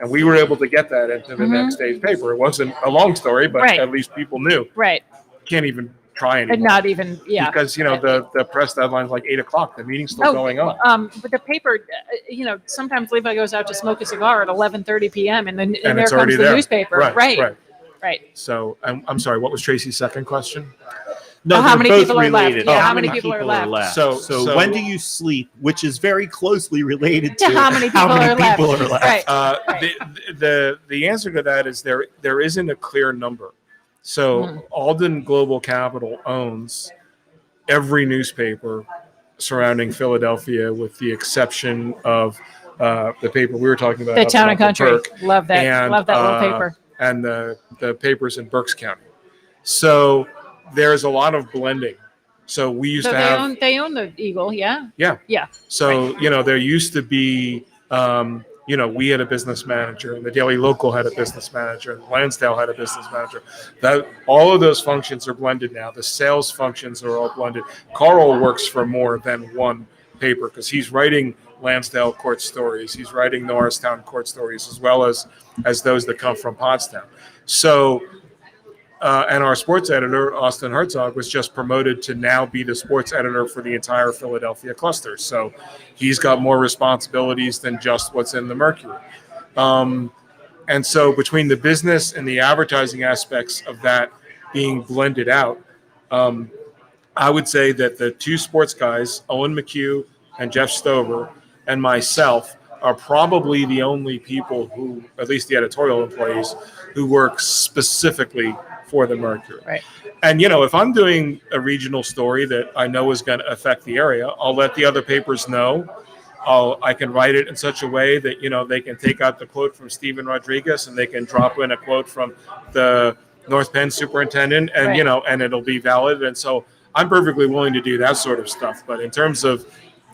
And we were able to get that into the next day's paper. It wasn't a long story, but at least people knew. Right. Can't even try anymore. And not even, Because, the press deadline's like 8 o'clock. The meeting's still going on. But the paper, sometimes Levi goes out to smoke a cigar at 11:30 p.m. and then and there comes the newspaper. Right. So I'm sorry, what was Tracy's second question? No, how many people are left? Yeah, how many people are left? So when do you sleep, which is very closely related to how many people are left. Right. The answer to that is there isn't a clear number. So Alden Global Capital owns every newspaper surrounding Philadelphia, with the exception of the paper we were talking about. The Town and Country. Burke, love that little paper. And the papers in Berks County. So there's a lot of blending. So we used to have. They own the Eagle, yeah. Yeah. So there used to be. We had a business manager, and the Daily Local had a business manager, and Lansdale had a business manager. That all of those functions are blended now. The sales functions are all blended. Carl works for more than one paper because he's writing Lansdale court stories. He's writing Norristown court stories, as well as those that come from Pottstown. So, and our sports editor, Austin Herzog, was just promoted to now be the sports editor for the entire Philadelphia cluster. So he's got more responsibilities than just what's in the Mercury. And so between the business and the advertising aspects of that being blended out, I would say that the two sports guys, Owen McHugh and Jeff Stover, and myself are probably the only people who, at least the editorial employees, who work specifically for the Mercury. Right. And, if I'm doing a regional story that I know is going to affect the area, I'll let the other papers know. I can write it in such a way that, they can take out the quote from Steven Rodriguez and they can drop in a quote from the North Penn superintendent and, and it'll be valid. And so I'm perfectly willing to do that sort of stuff. But in terms of,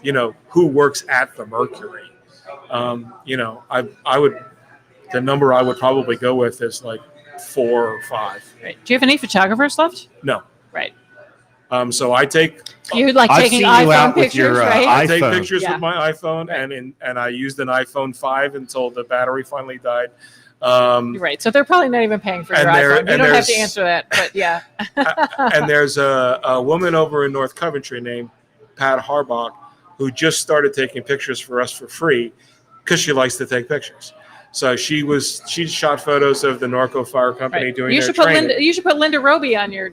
who works at the Mercury. I would, the number I would probably go with is like 4 or 5. Right. Do you have any photographers left? No. Right. So I take. You like I've taking seen you iPhone out with pictures, your, right? I take iPhone. pictures Yeah. with my iPhone, Right. and I used an iPhone 5 until the battery finally died. You're right. So they're probably not even paying for your And there- iPhone. You and don't have to there's- answer that, but yeah. And there's a woman over in North Coventry named Pat Harbach who just started taking pictures for us for free because she likes to take pictures. So she shot photos of the Norco Fire Company Right. doing You their should put training. You should put Linda Roby on your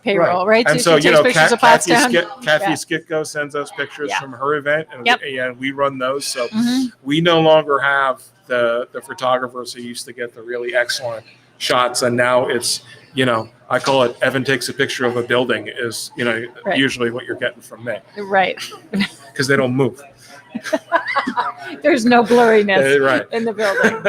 payroll, right? And She so, takes pictures of Kathy Pottstown. Kathy Yeah. Skitko sends us pictures Yeah. from her event, and, Yep. we run those. So Mhm. we no longer have the photographers who used to get the really excellent shots, and now it's, I call it Evan takes a picture of a building is, Right. usually what you're getting from me Right. because they don't move. There's no blurriness Right. in the building.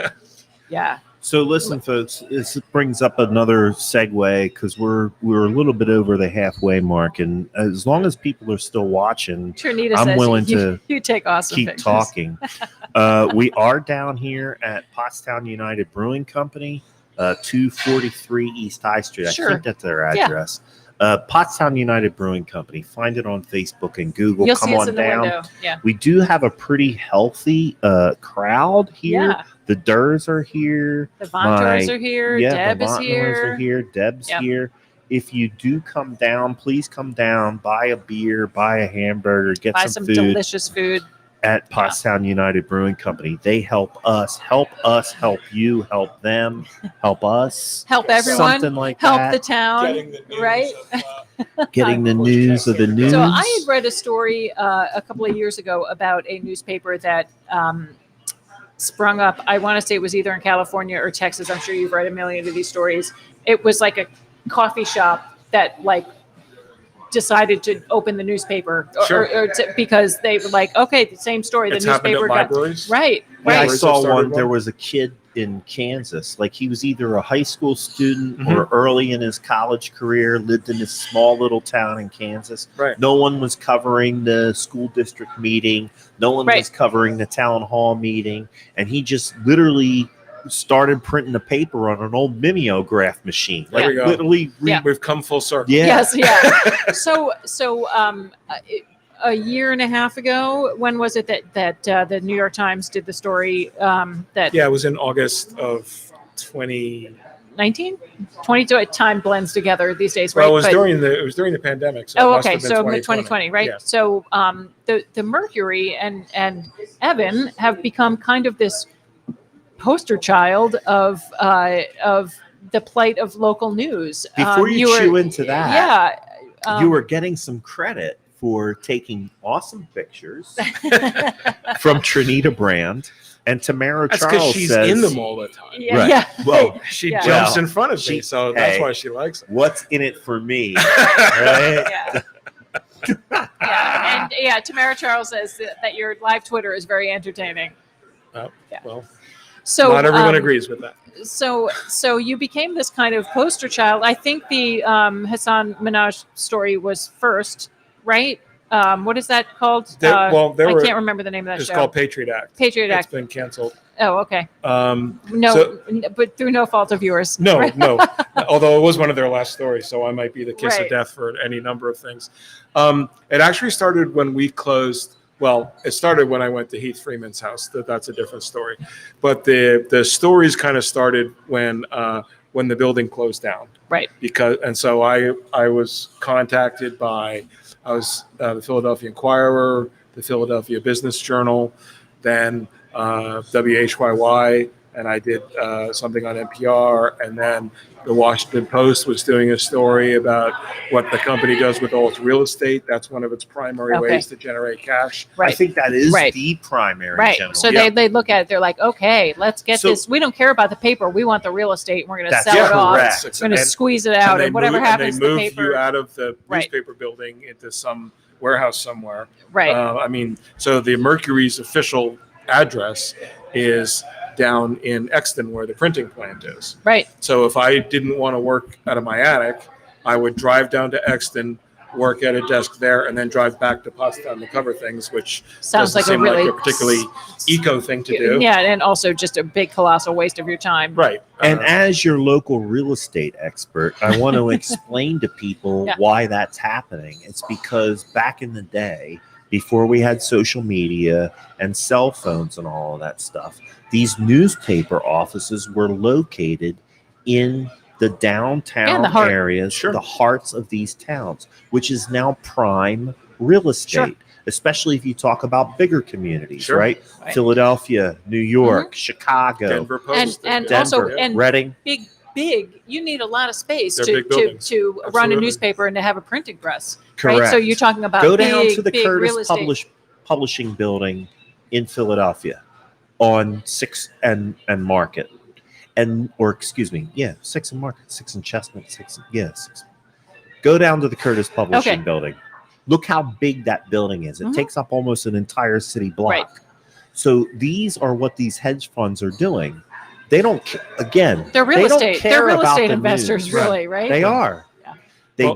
Yeah. So listen, folks, this brings up another segue because we're a little bit over the halfway mark, and as long as people are still watching, Trinita I'm says willing you, to you take awesome keep pictures. talking. We are down here at Pottstown United Brewing Company, 243 East High Street. Sure. I think that's their Yeah. address. Pottstown United Brewing Company. Find it on Facebook and Google. You'll Come see us on in the down. window. Yeah. We do have a pretty healthy crowd here. Yeah. The Durs are here. The Vontors My- are here. Yeah, Deb the is Montnors here. are here. Deb's Yep. here. If you do come down, please come down, buy a beer, buy a hamburger, get Buy some some food delicious food. at Pottstown United Brewing Company. They help us, help you, help them, help us. Help everyone. Something like Help that. the town. Getting the news right? of, Getting the news of the news. So I had read a story a couple of years ago about a newspaper that sprung up. I want to say it was either in California or Texas. I'm sure you've read a million of these stories. It was like a coffee shop that decided to open the newspaper Sure. because they were like, okay, the same story. it's the happened newspaper at got libraries. right. Yeah, I Libraries saw have started one. There was a kid in Kansas. Like he was either a high school student or early in his college career, lived in this small little town in Kansas. Right. No one was covering the school district meeting. No one Right. was covering the town hall meeting. And he just literally started printing the paper on an old mimeograph machine. There we go. Literally. Yeah. We've come full circle. Yeah. Yes, yeah. So a year and a half ago, when was it that the New York Times did the story that Yeah, it was in August of 20. 19? 22 time blends together these days, right? Well, it was But- during the pandemic. So it must okay, have been so 2020, right? Yeah. So the Mercury and Evan have become kind of this poster child of the plight of local news. Before you chew into that, yeah, you were getting some credit for taking awesome pictures from Trinita Brand, and Tamara That's because Charles she's says, in them all the time. yeah, Right. yeah. Well, She Yeah. jumps Well, in front of me, she- so that's hey. why she likes it. what's in it for me? Right? Yeah. Yeah, and yeah, Tamara Charles says that your live Twitter is very entertaining. Oh, Yeah. well, So not everyone agrees with that. So you became this kind of poster child. I think the Hassan Minaj story was first, right? What is that called? I can't remember the name of that It's show. called Patriot Act. Patriot It's Act. been canceled. Oh, okay. No, so- but through no fault of yours. No, right? no. Although it was one of their last stories, so I might be the kiss Right. of death for any number of things. It actually started when we closed. Well, it started when I went to Heath Freeman's house. That's a different story. But the stories kind of started when the building closed down. Right. So I was contacted by the Philadelphia Inquirer, the Philadelphia Business Journal, then WHYY, and I did something on NPR, and then the Washington Post was doing a story about what the company does with all its real estate. That's one of its primary Okay. ways to generate cash. I Right. think that is Right. the primary Right. general. So Yeah. they look at it. They're like, okay, let's get So- this. We don't care about the paper. We want the real estate. We're going to That's sell it off. correct. We're going to squeeze it out, and whatever happens to they the move paper. you out of the Right. newspaper building into some warehouse somewhere. Right. So the Mercury's official address is down in Exton, where the printing plant is. Right. So if I didn't want to work out of my attic, I would drive down to Exton, work at a desk there, and then drive back to Pottstown to cover things, which sounds doesn't like seem a really like a particularly eco thing to do. Yeah, and also just a big colossal waste of your time. Right. And as your local real estate expert, I want to explain to people why that's happening. It's because back in the day, before we had social media and cell phones and all of that stuff, these newspaper offices were located in the downtown areas, the hearts of these towns, which is now prime real estate, especially if you talk about bigger communities, right? Philadelphia, New York, Chicago, Denver Post, and Denver, also Reading. Big. You need a lot of space They're to run a newspaper and to have a printing press. Correct. Right? So you're talking about go down to the big Curtis Publishing Building in Philadelphia on 6th and Market. 6th and Market, 6th and Chestnut, 6th. Go down to the Curtis Publishing Building. Look how big that building is. It takes up almost an entire city block. Right. So these are what these hedge funds are doing. They don't, again, they're real estate. Care they're real about estate the investors, news. really, right? They are. Yeah. They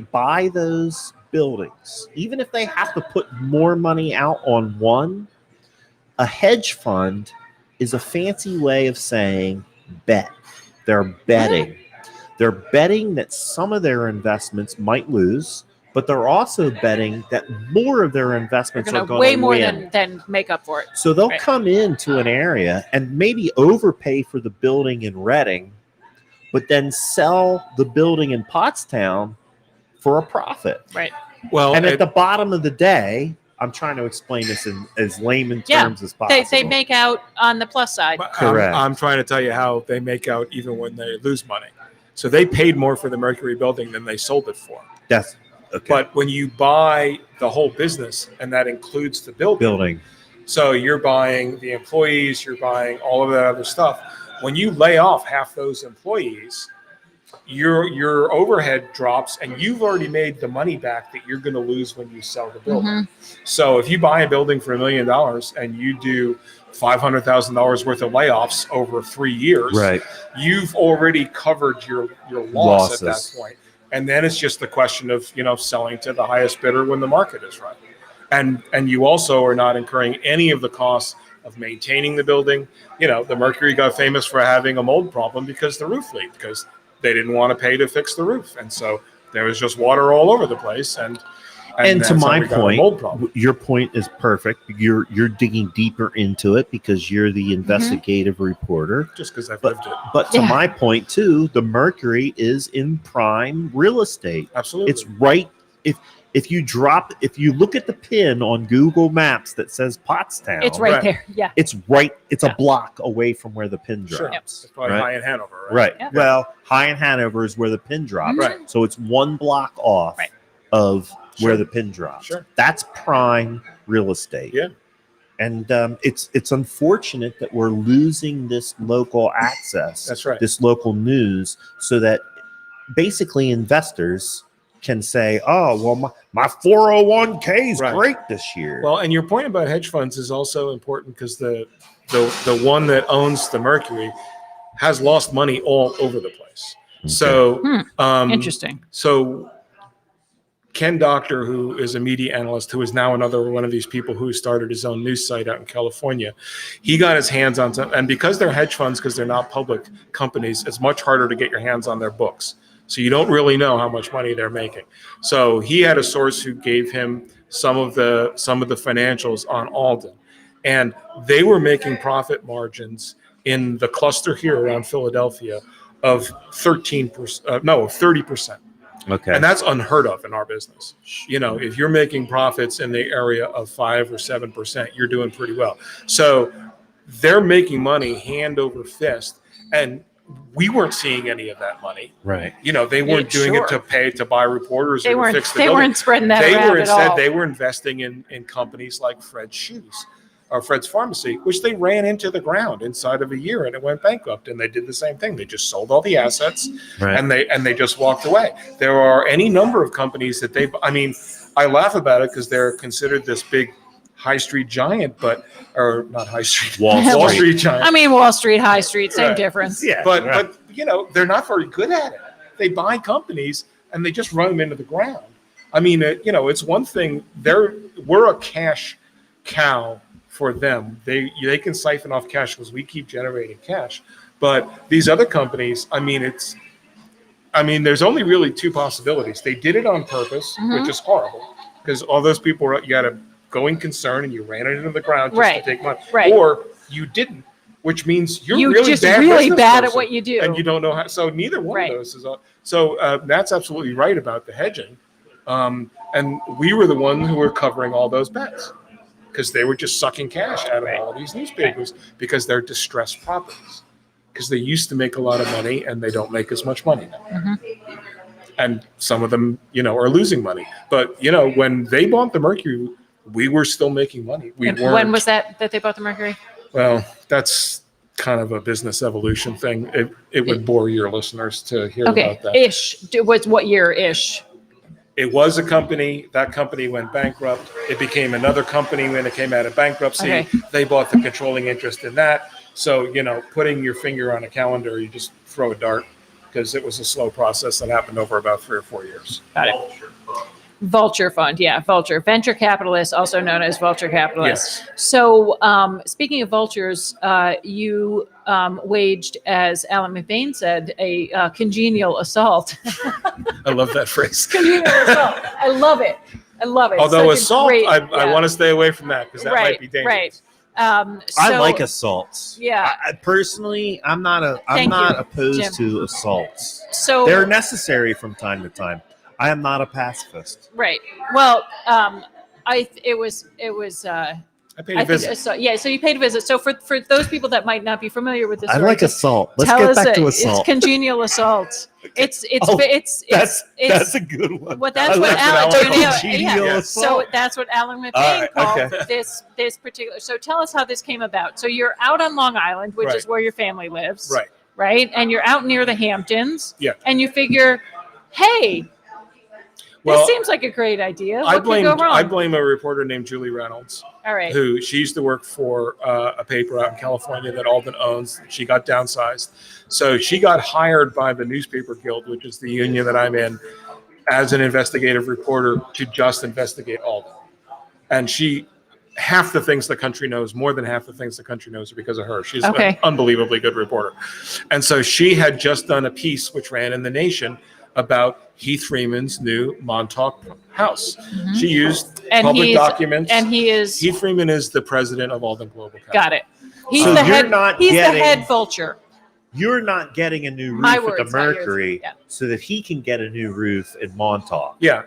buy those buildings. Even if they have to put more money out on one, a hedge fund is a fancy way of saying bet. They're betting. They're betting that some of their investments might lose, but they're also betting that more of their investments are going to way more win. than make up for it. So they'll come into an area and maybe overpay for the building in Reading, but then sell the building in Pottstown for a profit. Right. Well, and at the bottom of the day, I'm trying to explain this in as layman terms as possible. They make out on the plus side. Correct. I'm trying to tell you how they make out even when they lose money. So they paid more for the Mercury building than they sold it for. That's okay. But when you buy the whole business, and that includes the building. So you're buying the employees, you're buying all of that other stuff. When you lay off half those employees, your overhead drops, and you've already made the money back that you're going to lose when you sell the building. So if you buy a building for $1 million and you do $500,000 worth of layoffs over 3 years, you've already covered your loss at that point. And then it's just the question of, selling to the highest bidder when the market is right. And you also are not incurring any of the costs of maintaining the building. The Mercury got famous for having a mold problem because the roof leaked, because they didn't want to pay to fix the roof. And so there was just water all over the place. And to my point, your point is perfect. You're digging deeper into it because you're the investigative reporter. Just because I've lived it. But to my point too, the Mercury is in prime real estate. Absolutely. It's right. If you look at the pin on Google Maps that says Pottstown, it's right there. Yeah. It's right. It's a block away from where the pin drops. Sure. It's probably High in Hanover, right? Yeah. Well, High in Hanover is where the pin drops. Right. So it's one block off of where the pin drops. Sure. That's prime real estate. Yeah. And it's unfortunate that we're losing this local access. That's right. This local news, so that basically investors can say, oh, well, my 401k is great this year. Well, and your point about hedge funds is also important, because the one that owns the Mercury has lost money all over the place. Okay. So interesting. So Ken Doctor, who is a media analyst, who is now another one of these people who started his own news site out in California, he got his hands on some, and because they're hedge funds, because they're not public companies, it's much harder to get your hands on their books. So you don't really know how much money they're making. So he had a source who gave him some of the financials on Alden, and they were making profit margins in the cluster here around Philadelphia of 30%. Okay. And that's unheard of in our business. If you're making profits in the area of 5 or 7%, you're doing pretty well. So they're making money hand over fist, and we weren't seeing any of that money. Right. They weren't doing it to buy reporters or to fix the building. They weren't spreading that around at all. They were investing in companies like Fred's Shoes or Fred's Pharmacy, which they ran into the ground inside of a year, and it went bankrupt. And they did the same thing. They just sold all the assets, and they just walked away. There are any number of companies that I laugh about it because they're considered this big high street giant, or not high street, Wall Street giant. Wall Street, high street, same difference. Yeah. But they're not very good at it. They buy companies and they just run them into the ground. I mean, it's one thing. We're a cash cow for them. They can siphon off cash because we keep generating cash. But these other companies, there's only really two possibilities. They did it on purpose, which is horrible, because all those people you had a going concern and you ran it into the ground just to take money, or you didn't, which means you're really bad at what you do, and you don't know how. So neither one of those is. So that's absolutely right about the hedging, and we were the ones who were covering all those bets because they were just sucking cash out of all these newspapers because they're distressed properties. Because they used to make a lot of money and they don't make as much money now. And some of them, are losing money. But, when they bought the Mercury, we were still making money. When was that they bought the Mercury? Well, that's kind of a business evolution thing. It would bore your listeners to hear about that. Ish. What year-ish? It was a company. That company went bankrupt. It became another company when it came out of bankruptcy. Okay. They bought the controlling interest in that. So, putting your finger on a calendar, you just throw a dart because it was a slow process that happened over about 3 or 4 years. Got it. Vulture Fund. Yeah, Vulture. Venture capitalists, also known as vulture capitalists. Yes. So speaking of vultures, you waged, as Alan McBain said, a congenial assault. I love that phrase. Congenial assault. I love it. Although assault, I want to stay away from that because that might be dangerous. Right. I like assaults. Yeah. I personally, I'm not opposed Jim. to assaults. So they're necessary from time to time. I am not a pacifist. Right. Well, I paid a visit. So you paid a visit. So for those people that might not be familiar with this, I like assault. Let's get back to assault. It's congenial assault. It's that's a good one. Well, that's what Alan. Congenial assault. So that's what Alan McBain called this particular. So tell us how this came about. So you're out on Long Island, which is where your family lives. Right. Right, and you're out near the Hamptons. Yeah. And you figure, hey. This seems like a great idea. What could go wrong? I blame a reporter named Julie Reynolds. All right. She used to work for a paper out in California that Alden owns. She got downsized. So she got hired by the Newspaper Guild, which is the union that I'm in, as an investigative reporter to just investigate Alden. And half the things the country knows, more than half the things the country knows are because of her. She's an unbelievably good reporter. And so she had just done a piece which ran in The Nation about Heath Freeman's new Montauk house. Mm-hmm. She used public documents. And Heath Freeman is the president of Alden Global Capital. Got it. He's the head vulture. You're not getting a new roof at the Mercury so that he can get a new roof in Montauk. Yeah.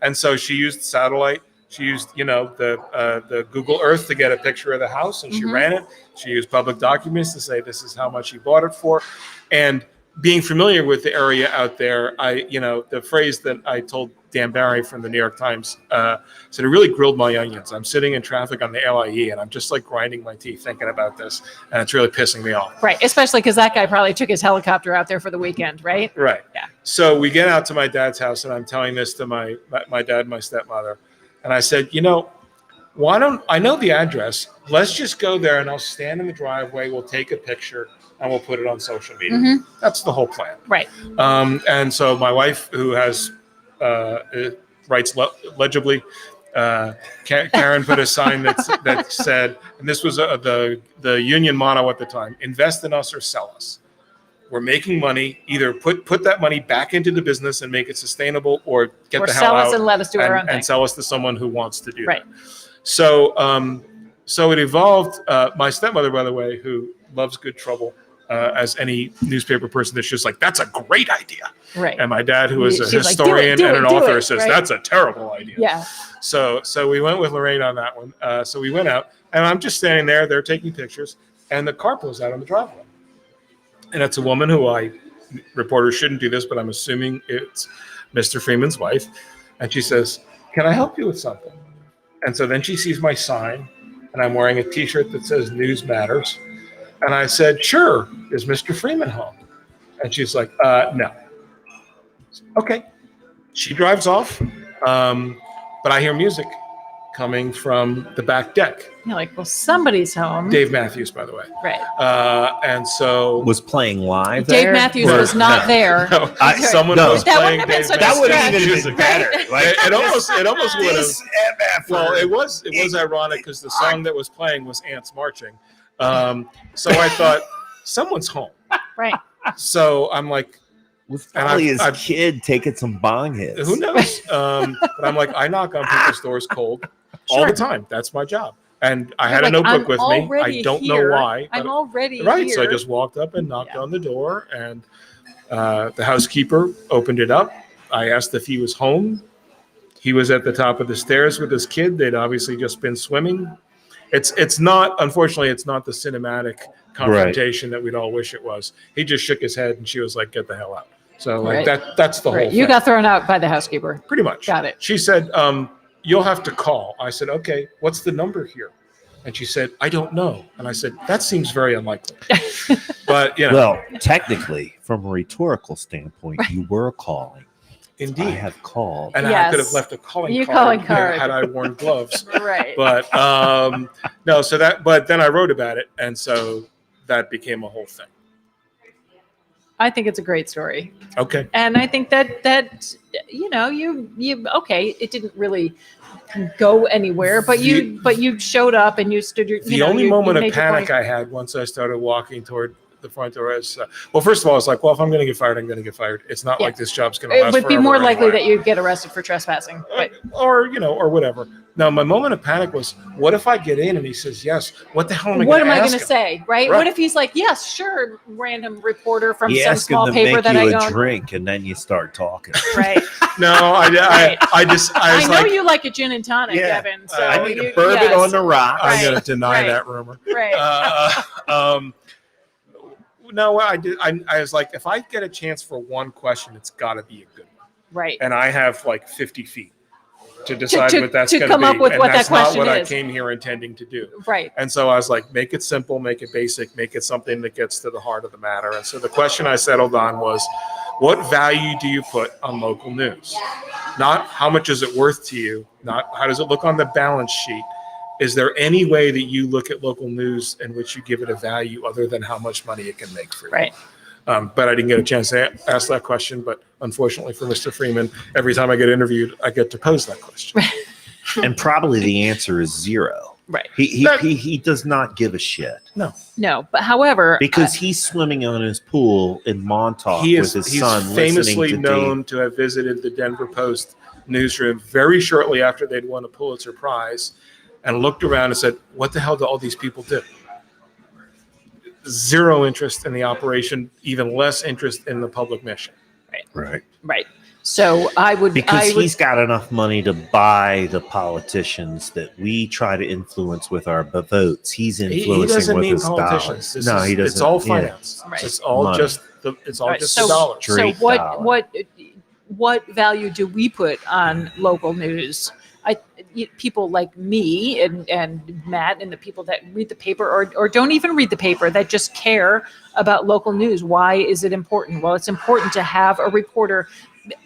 And so she used satellite. She used, the Google Earth to get a picture of the house, and she ran it. She used public documents to say this is how much she bought it for. And being familiar with the area out there, the phrase that I told Dan Barry from the New York Times said it really grilled my onions. I'm sitting in traffic on the LIE and I'm just like grinding my teeth thinking about this, and it's really pissing me off. Right, especially because that guy probably took his helicopter out there for the weekend, right? Right. Yeah. So we get out to my dad's house, and I'm telling this to my dad and my stepmother, and I said, why don't I know the address? Let's just go there, and I'll stand in the driveway. We'll take a picture. And we'll put it on social media. Mm-hmm. That's the whole plan. Right. And so my wife, who writes legibly, Karen put a sign that said, and this was the union motto at the time: invest in us or sell us. We're making money. Either put that money back into the business and make it sustainable, or get the hell out. Or sell us and let us do our own thing. And sell us to someone who wants to do that. So it evolved. My stepmother, by the way, who loves good trouble, as any newspaper person, that's just like, that's a great idea. Right. And my dad, who is a historian and an author, says that's a terrible idea. Yeah. So we went with Lorraine on that one. So we went out, and I'm just standing there. They're taking pictures, and the car pulls out on the driveway. And it's a woman who reporters shouldn't do this, but I'm assuming it's Mr. Freeman's wife. And she says, "Can I help you with something?" And so then she sees my sign, and I'm wearing a T-shirt that says "News Matters." And I said, "Sure, is Mr. Freeman home?" And she's like, "No." Okay. She drives off, but I hear music. coming from the back deck. You're like, well, somebody's home. Dave Matthews, by the way. Right. And so was playing live. Dave there? Matthews was not there. No, someone was that playing. Wouldn't have been Dave such That a would stretch. have even been better. Like, it almost would have. this MF. Well, it was ironic because the song that was playing was Ants Marching. So I thought someone's home. Right. So I'm like, was probably his I've- kid taking some bong hits. who knows? But I'm like, I knock on people's doors cold all the time. That's my job. And I had a notebook with me. I don't know why. I'm already right. here. So I just walked up and knocked on the door, and the housekeeper opened it up. I asked if he was home. He was at the top of the stairs with his kid. They'd obviously just been swimming. It's not, unfortunately, it's not the cinematic confrontation that we'd all wish it was. He just shook his head, and she was like, "Get the hell out." So like that's the whole thing. You got thrown out by the housekeeper. Pretty much. Got it. She said, "You'll have to call." I said, "Okay, what's the number here?" And she said, "I don't know." And I said, "That seems very unlikely." But well, technically, from a rhetorical standpoint, you were calling. indeed, I have called. and Yes. I could have left a calling You card, calling card. had I worn gloves. Right. But no, so that. But then I wrote about it, and so that became a whole thing. I think it's a great story. Okay. And I think that you okay, it didn't really go anywhere, but you showed up and you stood your The only moment of made your panic point. I had once I started walking toward the front door is, well, first of all, I was like, well, if I'm going to get fired, I'm going to get fired. It's not Yeah. like this job's going to It last would be forever more likely anyway. that you'd get arrested for trespassing. But or whatever. Now, my moment of panic was, what if I get in and he says yes? What the hell am I what going am to I ask going to him? say, right? Right. What if he's like, yes, sure, random reporter from You some ask him small to paper make that you I a don't. drink, and then you start talking. Right. No, I was I know like, you like a gin and tonic, Yeah. Evan. So I need you, a bourbon yes. on the rock. I'm going Right, to deny right. that rumor. Right. No, I did. I was like, if I get a chance for one question, it's got to be a good one. Right. And I have like 50 feet to decide to- what that's to going to be. come up with and what that that's not question what I is. came here intending to do. Right. And so I was like, make it simple, make it basic, make it something that gets to the heart of the matter. And so the question I settled on was, what value do you put on local news? Not how much is it worth to you, not how does it look on the balance sheet. Is there any way that you look at local news in which you give it a value other than how much money it can make for you? Right. But I didn't get a chance to ask that question. But unfortunately for Mr. Freeman, every time I get interviewed, I get to pose that question. And probably the answer is zero. Right. He does not give a shit No, but however, because he's swimming on his pool in Montauk with his He's son, famously listening to known to have visited the Denver Post newsroom very shortly after they'd won a Pulitzer Prize and looked around and said, what the hell do all these people do? Zero interest in the operation, even less interest in the public mission. Right. right. So I would He's got enough money to buy the politicians that we try to influence with our votes. He's He influencing doesn't with mean his politicians. dollars. He doesn't. It's all finance. Right. It's all Money. just the so, dollars. So Straight dollar. what value do we put on local news? People like me and Matt and the people that read the paper or don't even read the paper that just care about local news. Why is it important? Well, it's important to have a reporter.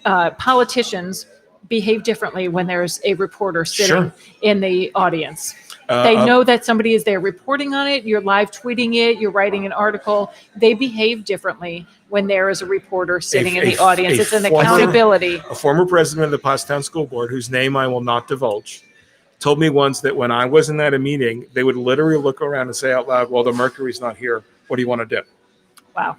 Politicians behave differently when there's a reporter sitting in the audience. They know that somebody is there reporting on it. You're live tweeting it. You're writing an article. They behave differently when there is a reporter sitting in the audience. It's an accountability. A former president of the Pottstown School Board, whose name I will not divulge, told me once that when I wasn't at a meeting, they would literally look around and say out loud, well, the Mercury's not here. What do you want to do? Wow.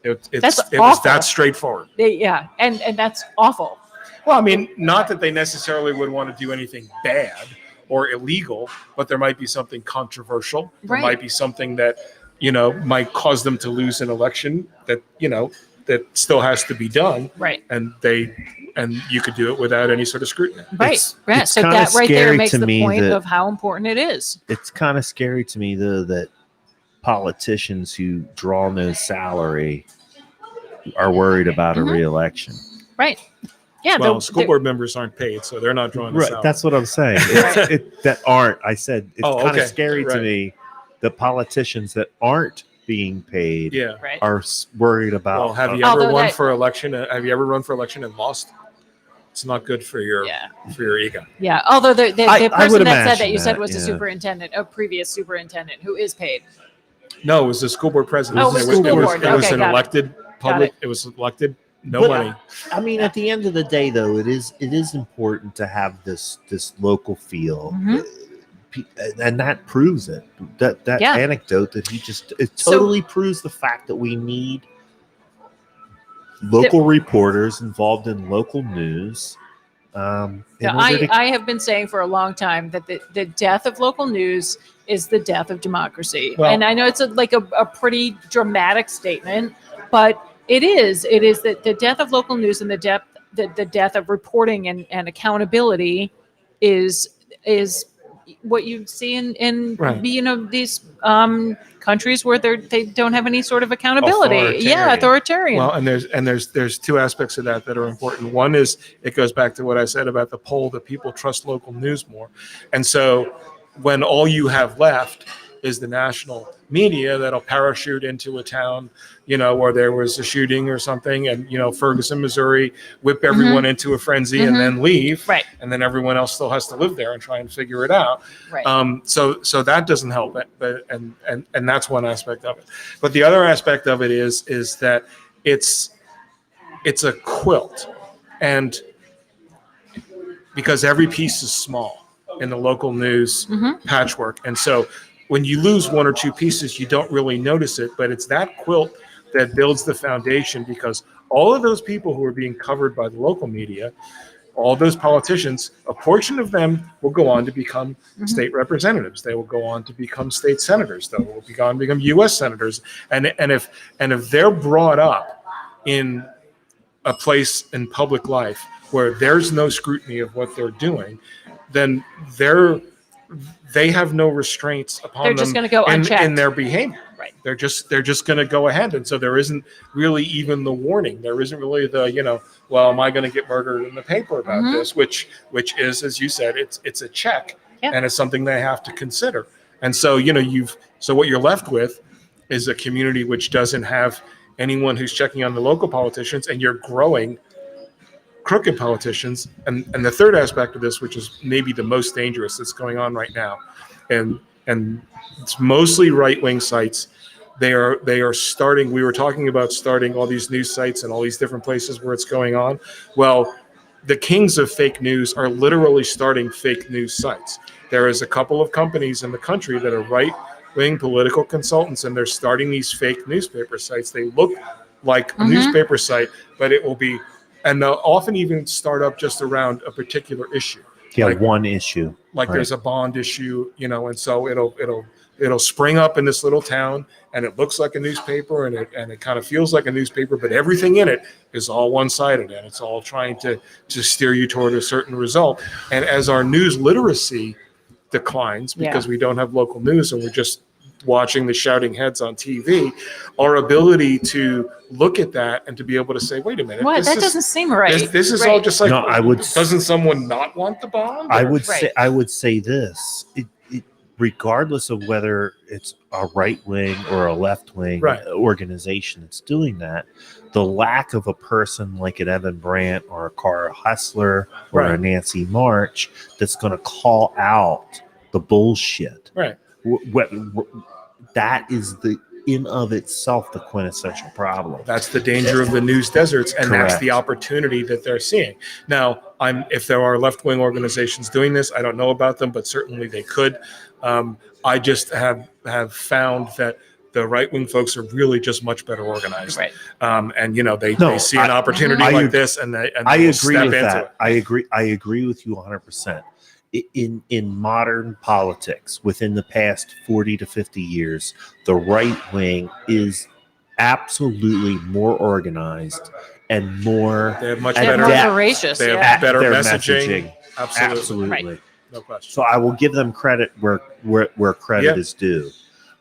It That's was awful. that straightforward. Yeah. And that's awful. Well, I mean, not that they necessarily would want to do anything bad or illegal, but there might be something controversial. There might be something that, might cause them to lose an election that, that still has to be done. Right. And you could do it without any sort of scrutiny. Right. It's So kinda that right there scary makes to the me point that- of how important it is. It's kind of scary to me, though, that politicians who draw no salary are worried about a reelection. Right. Yeah. Well, school board members aren't paid, so they're not drawing this out. That's what I'm saying. Right. I said it's Oh, kind of okay. scary to Right. me. The politicians that aren't being paid Yeah. Right. are worried about. Well, have you Although ever run that- for election? Have you ever run for election and lost? It's not good for your ego. Yeah. Although the I person would that said that you imagine said was that, a superintendent, a previous superintendent who is paid. No, it was the school board president. Oh, it was the school board. It was Okay, an got it. elected public. It was elected. No But, money. I mean, at the end of the day, though, it is important to have this local feel, and that proves it. That anecdote that he just totally proves the fact that we need local reporters involved in local news. I have been saying for a long time that the death of local news is the death of democracy. Well, and I know it's a pretty dramatic statement, but it is that the death of local news and the death of reporting and accountability is what you see in these countries where they don't have any sort of accountability. Authoritarian. Well, and there's two aspects of that are important. One is it goes back to what I said about the poll that people trust local news more, and so when all you have left is the national media that'll parachute into a town, where there was a shooting or something, and Ferguson, Missouri, whip everyone into a frenzy and then leave, right? And then everyone else still has to live there and try and figure it out, right? So that doesn't help it, but and that's one aspect of it. But the other aspect of it is that it's a quilt, and because every piece is small in the local news patchwork, and so when you lose one or two pieces, you don't really notice it, but it's that quilt that builds the foundation, because all of those people who are being covered by the local media, all those politicians, a portion of them will go on to become state representatives. They will go on to become state senators. They will go on to become U.S. senators. And if they're brought up in a place in public life where there's no scrutiny of what they're doing, then they have no restraints upon them. They're just going to go unchecked in their behavior. Right. They're just going to go ahead, and so there isn't really even the warning. There isn't really the well, am I going to get murdered in the paper about this? Which is, as you said, it's a check, and it's something they have to consider. And so so what you're left with is a community which doesn't have anyone who's checking on the local politicians, and you're growing crooked politicians. And the third aspect of this, which is maybe the most dangerous that's going on right now, and it's mostly right-wing sites. They are starting. We were talking about starting all these news sites and all these different places where it's going on. Well, the kings of fake news are literally starting fake news sites. There is a couple of companies in the country that are right-wing political consultants, and they're starting these fake newspaper sites. They look like a newspaper site, but it will be. And they'll often even start up just around a particular issue. Yeah, one issue. Like there's a bond issue, and so it'll spring up in this little town, and it looks like a newspaper, and it kind of feels like a newspaper, but everything in it is all one-sided, and it's all trying to steer you toward a certain result. And as our news literacy declines, because we don't have local news and we're just watching the shouting heads on TV, our ability to look at that and to be able to say, wait a minute, what? That doesn't seem right. This is all just like, no, doesn't someone not want the bond? I would say this, regardless of whether it's a right wing or a left wing organization that's doing that, the lack of a person like an Evan Brandt or a Cara Hessler or a Nancy March that's going to call out the bullshit. Right. That is in of itself the quintessential problem. That's the danger of the news deserts, and that's the opportunity that they're seeing. Now, if there are left-wing organizations doing this, I don't know about them, but certainly they could. I just have found that the right-wing folks are really just much better organized. Right. And they see an opportunity like this, and they agree with that. I agree with you 100%. In modern politics, within the past 40 to 50 years, the right wing is absolutely more organized and more. They have much better. More voracious. They have better messaging. Absolutely. Right. No question. So I will give them credit where credit is due.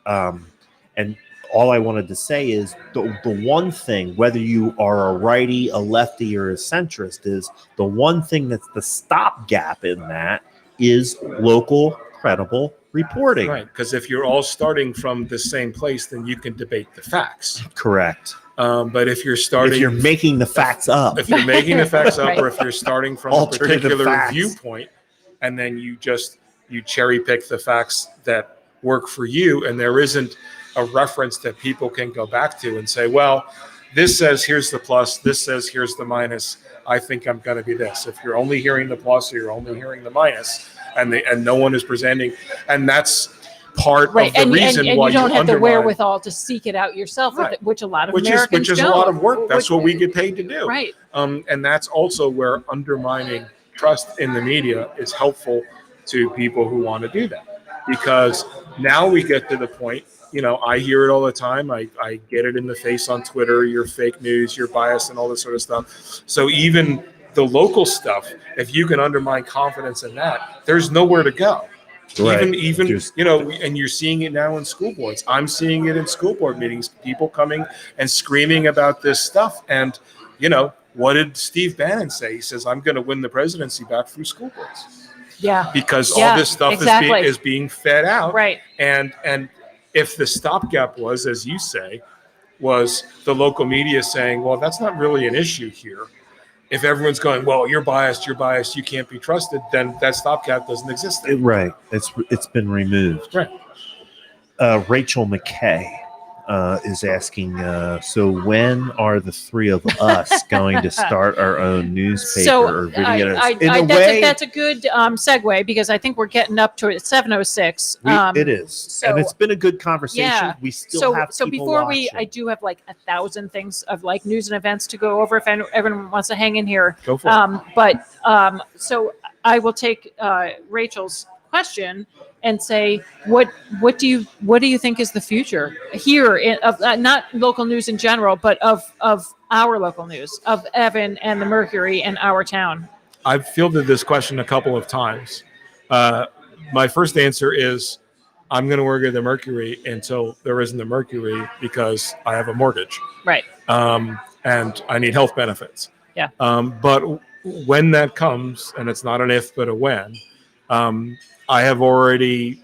And all I wanted to say is the one thing, whether you are a righty, a lefty, or a centrist, is the one thing that's the stopgap in that is local, credible reporting. Right, because if you're all starting from the same place, then you can debate the facts. Correct. But if you're making the facts up, if you're making the facts up, Right. or if you're starting from a Alternative particular facts. viewpoint, and then you cherry pick the facts that work for you, and there isn't a reference that people can go back to and say, well, this says here's the plus, this says here's the minus. I think I'm going to be this. If you're only hearing the plus or you're only hearing the minus, and no one is presenting, and that's part of the reason and why you don't have the undermine, wherewithal to seek it out yourself, right. which a lot of which Americans is don't. a lot of work. That's what we get paid to do. Right. And that's also where undermining trust in the media is helpful to people who want to do that, because now we get to the point. I hear it all the time. I get it in the face on Twitter. You're fake news. You're biased, and all this sort of stuff. So even the local stuff, if you can undermine confidence in that, there's nowhere to go. Right. Even and you're seeing it now in school boards. I'm seeing it in school board meetings. People coming and screaming about this stuff. And what did Steve Bannon say? He says, "I'm going to win the presidency back through school boards." Yeah. Because all this stuff is being fed out. Right. And if the stopgap was, as you say, was the local media saying, "Well, that's not really an issue here." If everyone's going, well, you're biased, you can't be trusted, then that stopgap doesn't exist anymore. Right. It's been removed. Right. Rachel McKay is asking, so when are the three of us going to start our own newspaper or video? That's a good segue, because I think we're getting up to 7:06. It is, and it's been a good conversation. Yeah. We still have people before watching. I do have like 1,000 things of like news and events to go over if everyone wants to hang in here. Go for it. So I will take Rachel's question and say, what do you think is the future here of not local news in general, but of our local news, of Evan and the Mercury and our town? I've fielded this question a couple of times. My first answer is, I'm going to work at the Mercury until there isn't a Mercury, because I have a mortgage. Right. And I need health benefits. Yeah. But when that comes, and it's not an if, but a when, I have already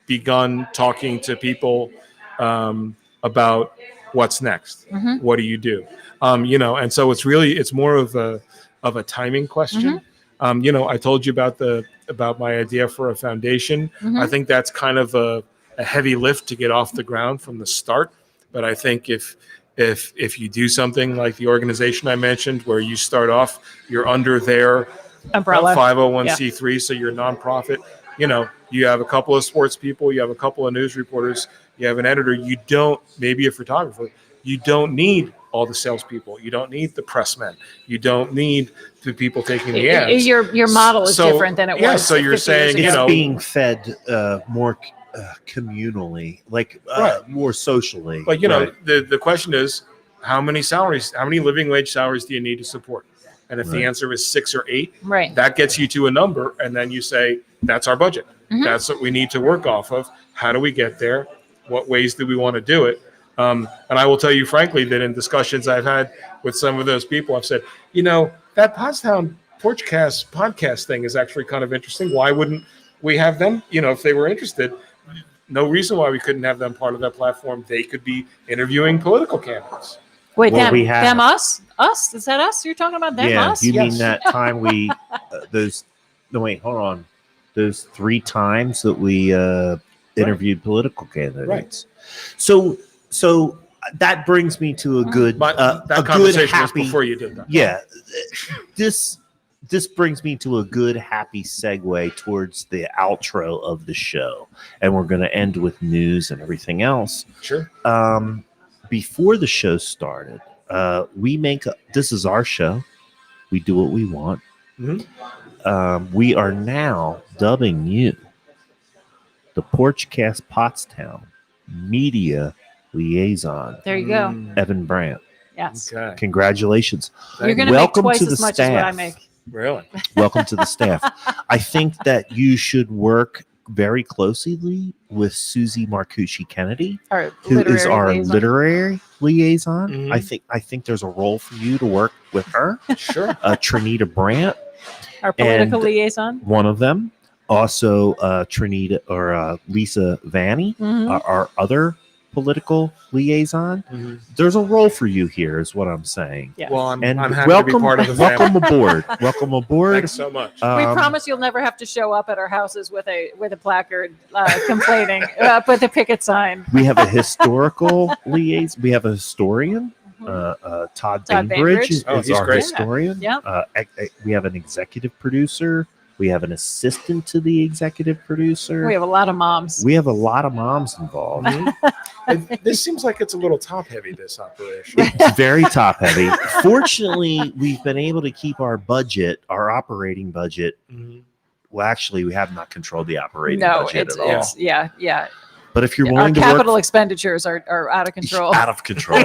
begun talking to people about what's next. Mm-hmm. What do you do? And so it's more of a timing question. Mm-hmm. I told you about my idea for a foundation. Mm-hmm. I think that's kind of a heavy lift to get off the ground from the start. But I think if you do something like the organization I mentioned, where you start off, you're under their umbrella 501c3, so you're a nonprofit. You have a couple of sports people, you have a couple of news reporters, you have an editor. You don't, maybe a photographer. You don't need all the salespeople. You don't need the pressmen. You don't need the people taking the ads. Your model is different than it was. Yeah, so you're saying, it's being fed more communally, like more socially. But the question is, how many living wage salaries do you need to support? And if the answer is 6 or 8, right, that gets you to a number, and then you say, that's our budget. Mm-hmm. That's what we need to work off of. How do we get there? What ways do we want to do it? And I will tell you frankly that in discussions I've had with some of those people, I've said, that Pottstown Porchcast podcast thing is actually kind of interesting. Why wouldn't we have them? If they were interested, no reason why we couldn't have them part of that platform. They could be interviewing political candidates. Wait, them, us? Us? Is that us? You're talking about them, us? You mean that time we, hold on. Those 3 times that we interviewed political candidates. Right. So that brings me to a good, that conversation was before you did that. Yeah. This brings me to a good, happy segue towards the outro of the show. And we're going to end with news and everything else. Sure. Before the show started, this is our show. We do what we want. Mm-hmm. We are now dubbing you the Porchcast Pottstown Media Liaison. There you go. Evan Brandt. Yes. Okay. Congratulations. You're going to make twice as much as what I make. Really? Welcome to the staff. I think that you should work very closely with Susie Marcucci Kennedy, who is our literary liaison. Mm-hmm. I think there's a role for you to work with her. Sure. Trinita Brant, our political liaison. One of them. Also, Trinita or Lisa Vanny, our other political liaison. Mm-hmm. There's a role for you here, is what I'm saying. Yes. Well, I'm happy to be part of the family. Welcome aboard. Welcome aboard. Thanks so much. We promise you'll never have to show up at our houses with a placard complaining with a picket sign. We have a historical liaison. We have a historian. Todd Bainbridge is he's our great. historian. Yeah. We have an executive producer. We have an assistant to the executive producer. We have a lot of moms. We have a lot of moms involved. This seems like it's a little top heavy, this operation. It's very top heavy. Fortunately, we've been able to keep our budget, our operating budget. Mm-hmm. Well, actually, we have not controlled the operating budget at all. Yeah. But if you're Our willing to capital work, expenditures are out of control. out of control.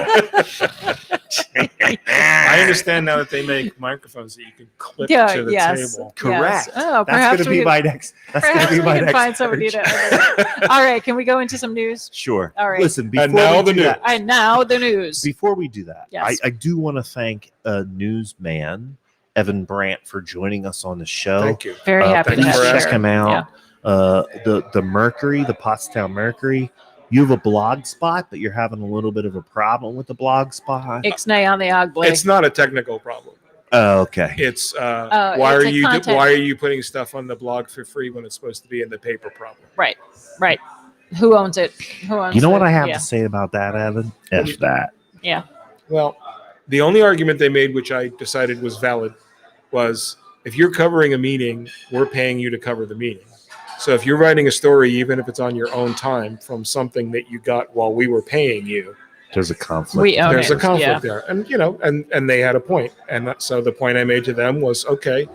I understand now that they make microphones that you can clip to the table. Correct. Yes. Oh, That's perhaps going to we be can, my next. That's going perhaps to be we my can next. find somebody to. All right, can we go into some news? Sure. All right. Listen, before And now we the do that, And now the news. before we do that, Yes. I do want to thank newsman Evan Brandt for joining us on the show. Thank you. Very happy to thanks have for you Check here. him out. The Mercury, the Pottstown Mercury. You have a blog spot, but you're having a little bit of a problem with the blog spot. Ixnay on the Ogblay. It's not a technical problem. Oh, okay. It's it's why a content. are you putting stuff on the blog for free when it's supposed to be in the paper problem? Right. Who owns it? Who owns You know what it? I have Yeah. to say about that, Evan? F that. Yeah. Well, the only argument they made, which I decided was valid, was if you're covering a meeting, we're paying you to cover the meeting. So if you're writing a story, even if it's on your own time from something that you got while we were paying you, There's a conflict. We own there's it. a conflict Yeah. there. And, and they had a point. And so the point I made to them was, okay,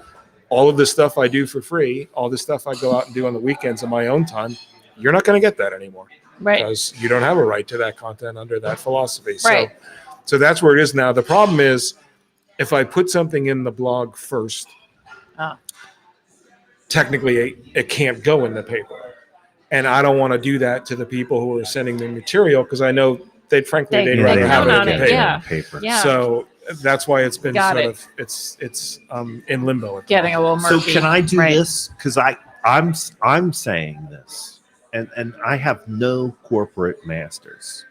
all of this stuff I do for free, all this stuff I go out and do on the weekends on my own time, you're not going to get that anymore. Right. Because you don't have a right to that content under that philosophy. Right. So that's where it is now. The problem is if I put something in the blog first, technically it can't go in the paper. And I don't want to do that to the people who are sending me material because I know they'd They rather have count it on in the it, paper. yeah. Paper. Yeah. So that's why it's been Got sort it. of it's in limbo. At the Getting a moment. little So murky. can I do Right. this? Because I'm saying this, and I have no corporate masters.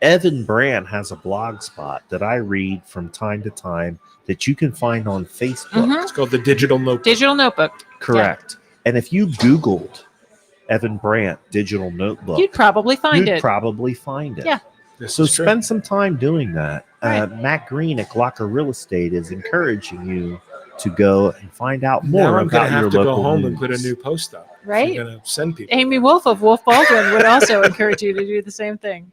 Evan Brandt has a blog spot that I read from time to time that you can find on Facebook. Mhm. It's called the Digital Notebook. Digital notebook. Correct. And if you Googled Evan Brandt digital notebook, You'd probably find you'd it. probably find it. Yeah. This So is true. spend some time doing that. Right. Matt Green at Glocker Real Estate is encouraging you to go and find out more Now I'm going about to your have to local go home news. and put a new post up. Right. I'm going to send people. Amy Wolf of Wolf Baldwin would also encourage you to do the same thing.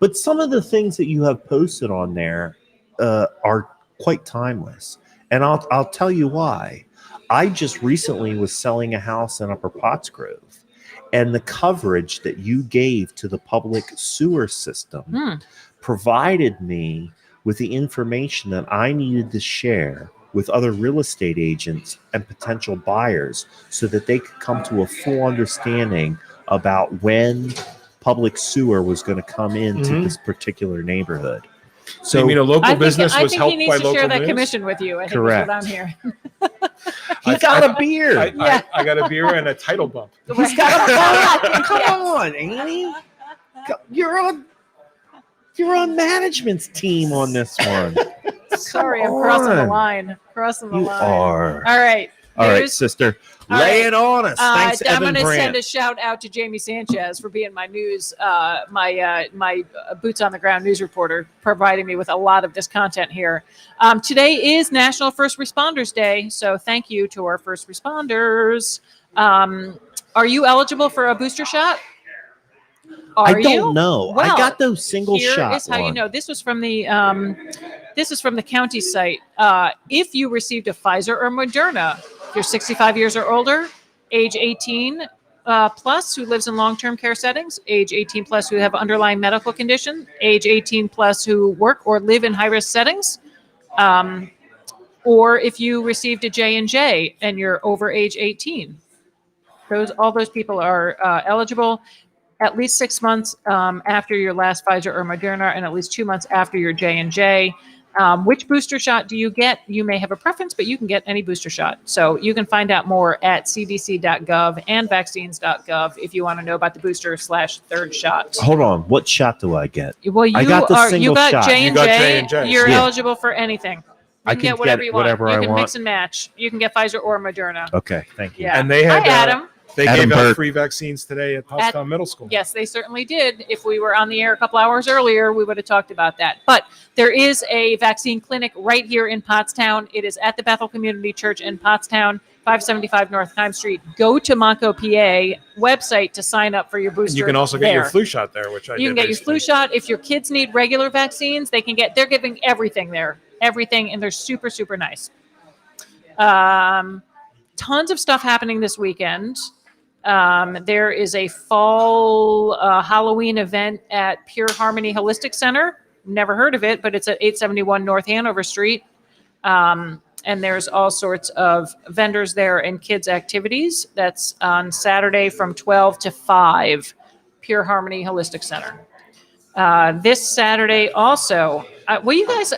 But some of the things that you have posted on there are quite timeless, and I'll tell you why. I just recently was selling a house in Upper Pottsgrove, and the coverage that you gave to the public sewer system provided me with the information that I needed to share with other real estate agents and potential buyers so that they could come to a full understanding about when public sewer was going to come into this particular neighborhood. So you mean a local I business think was he helped needs by to local share that news? commission with you. I think Correct. that's what I'm hearing. He got a beer. I got a beer and a title bump. He's got a come on, Amy. You're on management's team on this one. Sorry, I'm Come crossing the on. line. Crossing the You line. are. All right. All right, News. sister. All Lay right. it on us. Thanks, I'm Evan going to send Brandt. a shout out to Jamie Sanchez for being my news, my boots on the ground news reporter, providing me with a lot of this content here. Today is National First Responders Day, so thank you to our first responders. Are you eligible for a booster shot? I don't know. I Well, got those single Here shot is how you ones. know. This was from the county site. If you received a Pfizer or Moderna, if you're 65 years or older, age 18 plus who lives in long-term care settings, age 18 plus who have underlying medical condition, age 18 plus who work or live in high-risk settings, or if you received a J&J and you're over age 18. All those people are eligible at least 6 months after your last Pfizer or Moderna and at least 2 months after your J&J. Which booster shot do you get? You may have a preference, but you can get any booster shot. So you can find out more at cdc.gov and vaccines.gov if you want to know about the booster/third shot. Hold on. What shot do I get? Well, I got the single you got shot. J&J. You got J&J. You're Yeah. eligible for anything. You I can can get whatever get you want. whatever You I can want. mix and match. You can get Pfizer or Moderna. Okay, thank you. Yeah. And they had Hi, Adam. they Adam gave out Burke. free vaccines today at Pottstown Middle School. Yes, they certainly did. If we were on the air a couple hours earlier, we would have talked about that. But there is a vaccine clinic right here in Pottstown. It is at the Bethel Community Church in Pottstown, 575 North Time Street. Go to Monco, PA website to sign up for your booster. And you can also get there. your flu shot there, which I You can did get your flu recently. shot. If your kids need regular vaccines, they're giving everything there. Everything, and they're super, super nice. Tons of stuff happening this weekend. There is a fall Halloween event at Pure Harmony Holistic Center. Never heard of it, but it's at 871 North Hanover Street. And there's all sorts of vendors there and kids' activities. That's on Saturday from 12 to 5, Pure Harmony Holistic Center. This Saturday also, will you guys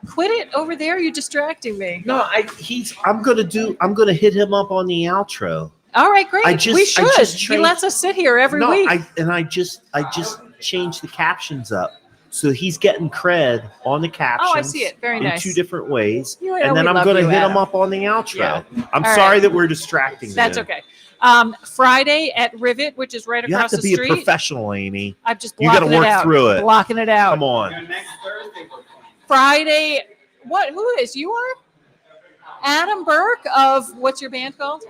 quit it over there? You're distracting me. No, I'm gonna hit him up on the outro. All right, great. I just- We I should. just He trained- lets us sit here every week. I just changed the captions up. So he's getting cred on the captions. Oh, I see it. Very in nice. 2 different ways. You know, And then we I'm love going to you, hit him Adam. up on the outro. Yeah. I'm All sorry right. that we're distracting That's you. okay. Friday at Rivet, which is right You have across to the be street. a professional, Amy. I'm just You gotta blocking work it out. through it. Blocking it out. Come on. Friday. What? Who is? You are? Adam Burke of, what's your band called?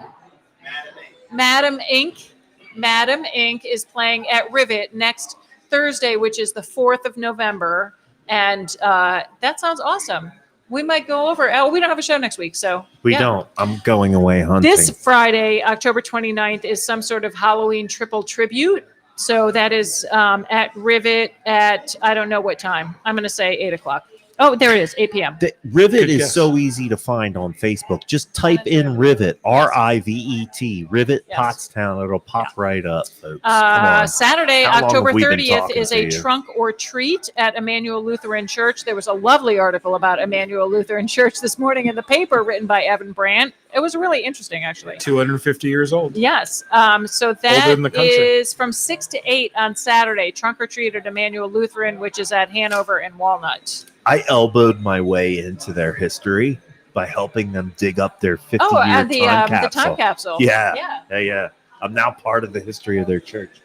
Madam Inc. Madam Inc. is playing at Rivet next Thursday, which is the 4th of November. And that sounds awesome. We might go over. Oh, we don't have a show next week, so. We yeah. don't. I'm going away hunting. This Friday, October 29th, is some sort of Halloween triple tribute. So that is at Rivet at, I don't know what time. I'm going to say 8 o'clock. Oh, there it is, 8 p.m. The Rivet Good is guess. so easy to find on Facebook. Just type in Rivet, RIVET, Rivet Yes. Pottstown. It'll pop right up, folks. Come on. Saturday, How long October have we been 30th, talking is to a you? trunk or treat at Emmanuel Lutheran Church. There was a lovely article about Emmanuel Lutheran Church this morning in the paper written by Evan Brandt. It was really interesting, actually. 250 years old. Yes. So Older that than the country. is from 6 to 8 on Saturday. Trunk or treat at Emmanuel Lutheran, which is at Hanover and Walnut. I elbowed my way into their history by helping them dig up their 50-year and time capsule. the time capsule. Yeah. Yeah. Yeah. I'm now part of the history of their church.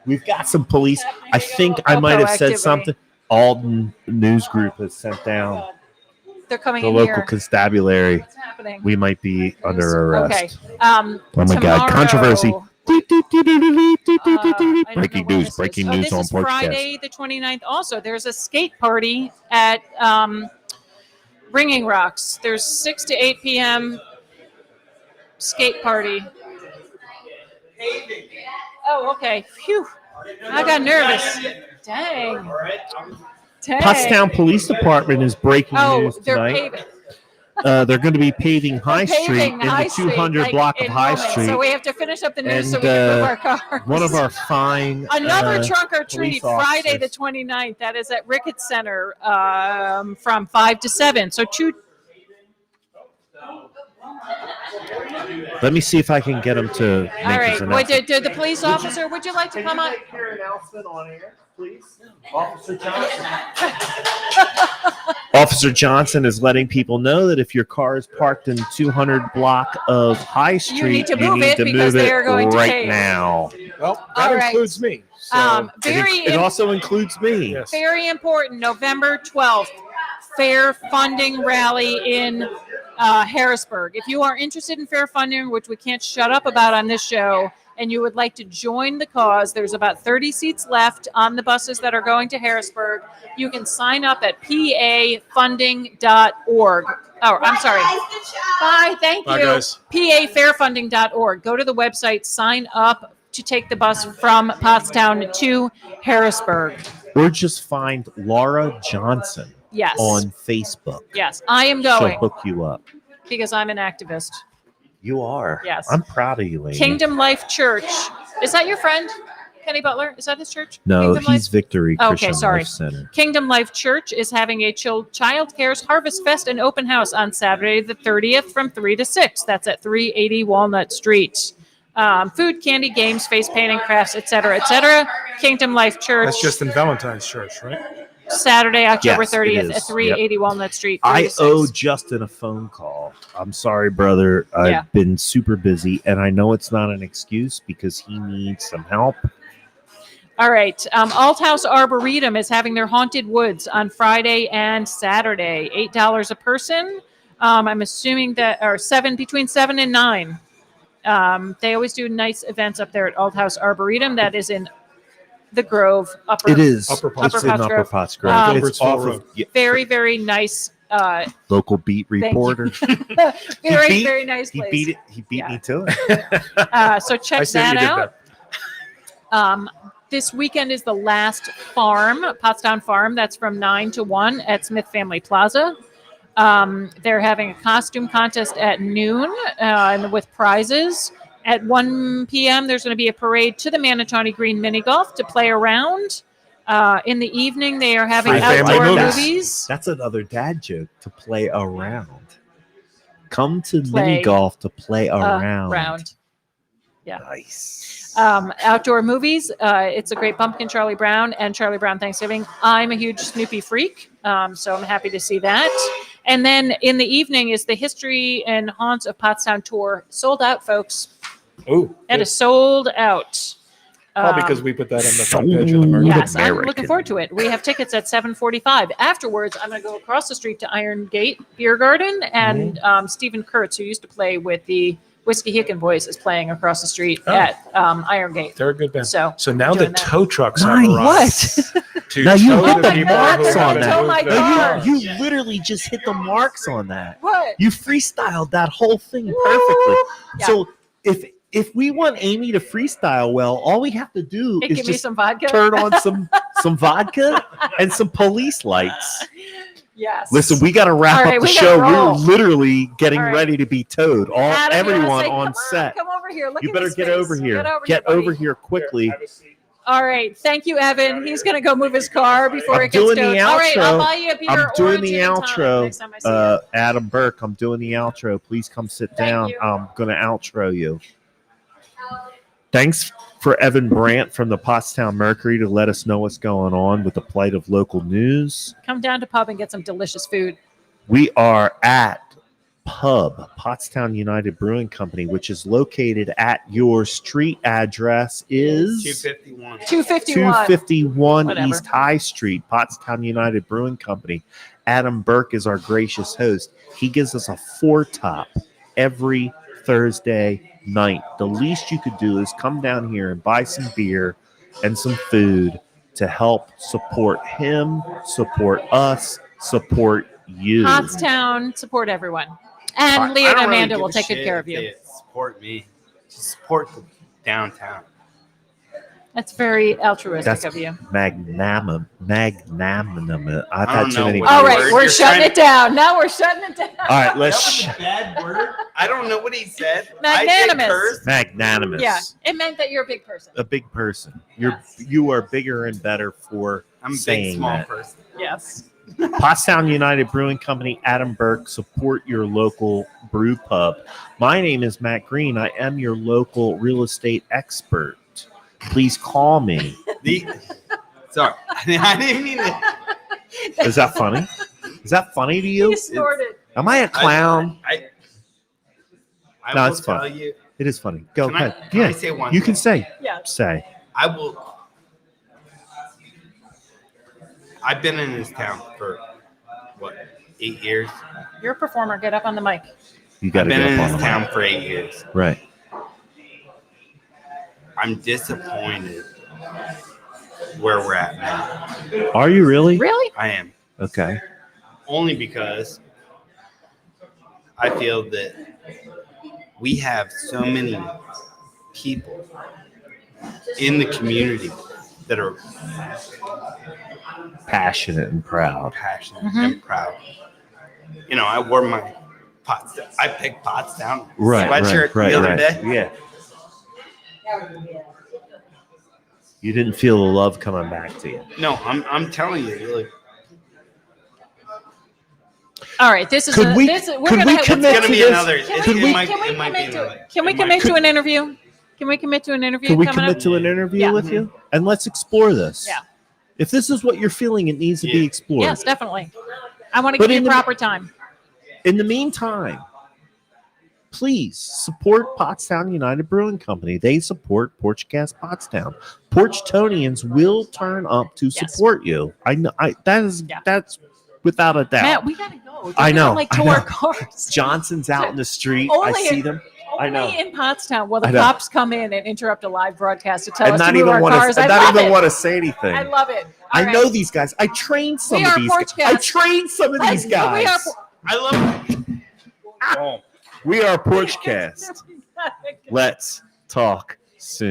We've got some police. I think Oh, I might have said proactivity. something. Alden News Group has sent down They're coming the in local here. constabulary. What's happening? We might be under arrest. Okay. Oh my God! Controversy. Breaking news. Breaking news this on is Porchcast. Friday the 29th also. There's a skate party at Ringing Rocks. There's 6 to 8 p.m. skate party. Oh, okay. Phew. I got nervous. Dang. Dang. Pottstown Police Department is breaking news they're tonight. paving. They're going to be paving High They're Street paving in High the Street, 200 like, block of in High moments. Street. So we have to finish up the news so And, we can move our cars. One of our fine Another trunk or treat police Friday the officers. 29th. That is at Ricketts Center from 5 to 7. So Let me see if I can get him to make all right. his Wait, announcement. did the police officer, would you like to come on? your announcement on air, please? Officer Johnson. Officer Johnson is letting people know that if your car is parked in 200 block of High Street, need to move it because they are going to right pave. now. Well, that All right. includes me. So, It also includes me. yes. Very important. November 12th, fair funding rally in Harrisburg. If you are interested in fair funding, which we can't shut up about on this show, and you would like to join the cause, there's about 30 seats left on the buses that are going to Harrisburg. You can sign up at pafunding.org. Oh, I'm sorry. Bye. Thank Bye, you. guys. pafairfunding.org. Go to the website, sign up to take the bus from Pottstown to Harrisburg. Or just find Laura Johnson Yes. on Facebook. Yes, I am She'll going hook you up. because I'm an activist. You are. Yes. I'm proud of you, Amy. Kingdom Life Church. Is that your friend? Kenny Butler? Is that his church? No, Kingdom he's Victory Christian Okay, sorry. Life Center. Kingdom Life Church is having a Child Care's Harvest Fest and Open House on Saturday the 30th from 3 to 6. That's at 380 Walnut Street. Food, candy, games, face painting, crafts, etc., etc. Kingdom Life Church. That's just in Valentine's Church, right? Saturday, October Yes, it 30th is. at 380 Walnut Street. 3 I to 6. owe Justin a phone call. I'm sorry, brother. I've been super busy, and I know it's not an excuse because he needs some help. All right. Alt House Arboretum is having their Haunted Woods on Friday and Saturday. $8 a person. I'm assuming that are between 7 and 9. They always do nice events up there at Alt House Arboretum. That is in the Grove. It is. Upper It's in Upper Pottsgrove. It's Gilbertsville off Road. of Very, very nice. local beat reporter. Very nice He place. beat it. He beat me to it. So check I see what that you did out. there. This weekend is the last farm, Pottstown Farm. That's from 9 to 1 at Smith Family Plaza. They're having a costume contest at noon and with prizes. At 1 p.m., there's going to be a parade to the Manatawny Green Mini Golf to play around. In the evening, they are having Free family outdoor movies. movies. That's another dad joke, to play around. Come to Play, mini golf to play around. Yeah. Nice. Outdoor movies. It's a great Pumpkin Charlie Brown and Charlie Brown Thanksgiving. I'm a huge Snoopy freak, so I'm happy to see that. And then in the evening is the History and Haunts of Pottstown tour. Sold out, folks. Oh, That is sold out. probably because we put that on the front page of the Mercury. Yes, I'm American. looking forward to it. We have tickets at 7:45. Afterwards, I'm going to go across the street to Iron Gate Beer Garden, and Stephen Kurtz, who used to play with the Whiskey Hicken Boys, is playing across the street at Iron Gate. They're a good band. So now the doing that. tow trucks Nice. have arrived. What? To Now you tow hit the the people marks who on haven't that. Oh my moved their God. cars. You literally just hit the marks on that. What? You freestyled that whole thing perfectly. Yeah. So if we want Amy to freestyle well, all we have to do Hey, is give me just some vodka. turn on some vodka and some police lights. Yes. Listen, we got to wrap All right, up the we gotta show. roll. We're literally getting All right. ready to be towed. Adam, you wanna Everyone say, on "Come set. Come over here. Look You at better his get face. over here. Get Get buddy. over here quickly. Have a seat. All right. Thank you, Evan. He's going to go move his car before I'm it gets doing the towed. All right. I'll outro. buy you a beer I'm or doing a the gin and tonic outro. next time I see you. Adam Burke, I'm doing the outro. Please come sit Thank down. you. I'm going to outro you. Thanks for Evan Brandt from the Pottstown Mercury to let us know what's going on with the plight of local news. Come down to pub and get some delicious food. We are at Pub, Pottstown United Brewing Company, which is located at your street address is 251. 251. 251 Whatever. East High Street, Pottstown United Brewing Company. Adam Burke is our gracious host. He gives us a 4-top every Thursday night. The least you could do is come down here and buy some beer and some food to help support him, support us, support you. Pottstown, support everyone. And Leo and Amanda will take good care of you. Support me. Just support the downtown. That's very altruistic That's of you. magnanimous. I've I had don't too know many. what All the right, word we're you're shutting trying it down. Now we're shutting it down. All right, That let's. was a bad word. I don't know what he said. Magnanimous. I did curse. Magnanimous. Yeah, it meant that you're a big person. A big person. Yes. You are bigger and better for I'm a saying big, small that. person. Yes. Pottstown United Brewing Company, Adam Burke, support your local brew pub. My name is Matt Green. I am your local real estate expert. Please call me. Sorry, I didn't mean to. Is that funny? Is that funny to you? He snorted. Am I a clown? I No, will it's fun. tell you. It is funny. Go Can I- ahead. can I Yeah, say one you thing? can say. Yeah. Say. I will. I've been in this town for what, 8 years? You're a performer. Get up on the mic. You got I've to been get in up on this the town mic. for 8 years. Right. I'm disappointed where we're at now. Are you really? Really? I am. Okay. Only because I feel that we have so many people in the community that are Passionate and proud. passionate Mm-hmm. and proud. You know, I wore my I picked Pottstown sweatshirt Right. the other day. Yeah. You didn't feel the love coming back to you. No, I'm telling you, like, all right, this is Could we it's commit gonna to be this? another. Can we commit to an interview? Can we commit to an interview? Can we coming commit up? to an interview Yeah. with you? And let's explore this. Yeah. If this is what you're feeling, it needs to be explored. Yes, definitely. I want to But give in you the- proper time. In the meantime, please support Pottstown United Brewing Company. They support Porchcast Pottstown. Porchtonians will turn up to support you. I know. That's without a doubt. Matt, we gotta go. I know, Like I to know. our cars. Johnson's out in the street. Only I see in- them. I know. Only in Pottstown will the I know. cops come in and interrupt a live broadcast to tell And us to not move even our want cars. to. I Not love even it. want to say anything. I love it. I All know right. these guys. I trained some We of are these guys. Porchcast. I trained some of these We guys. are I love it. We are Porchcast. Let's talk soon.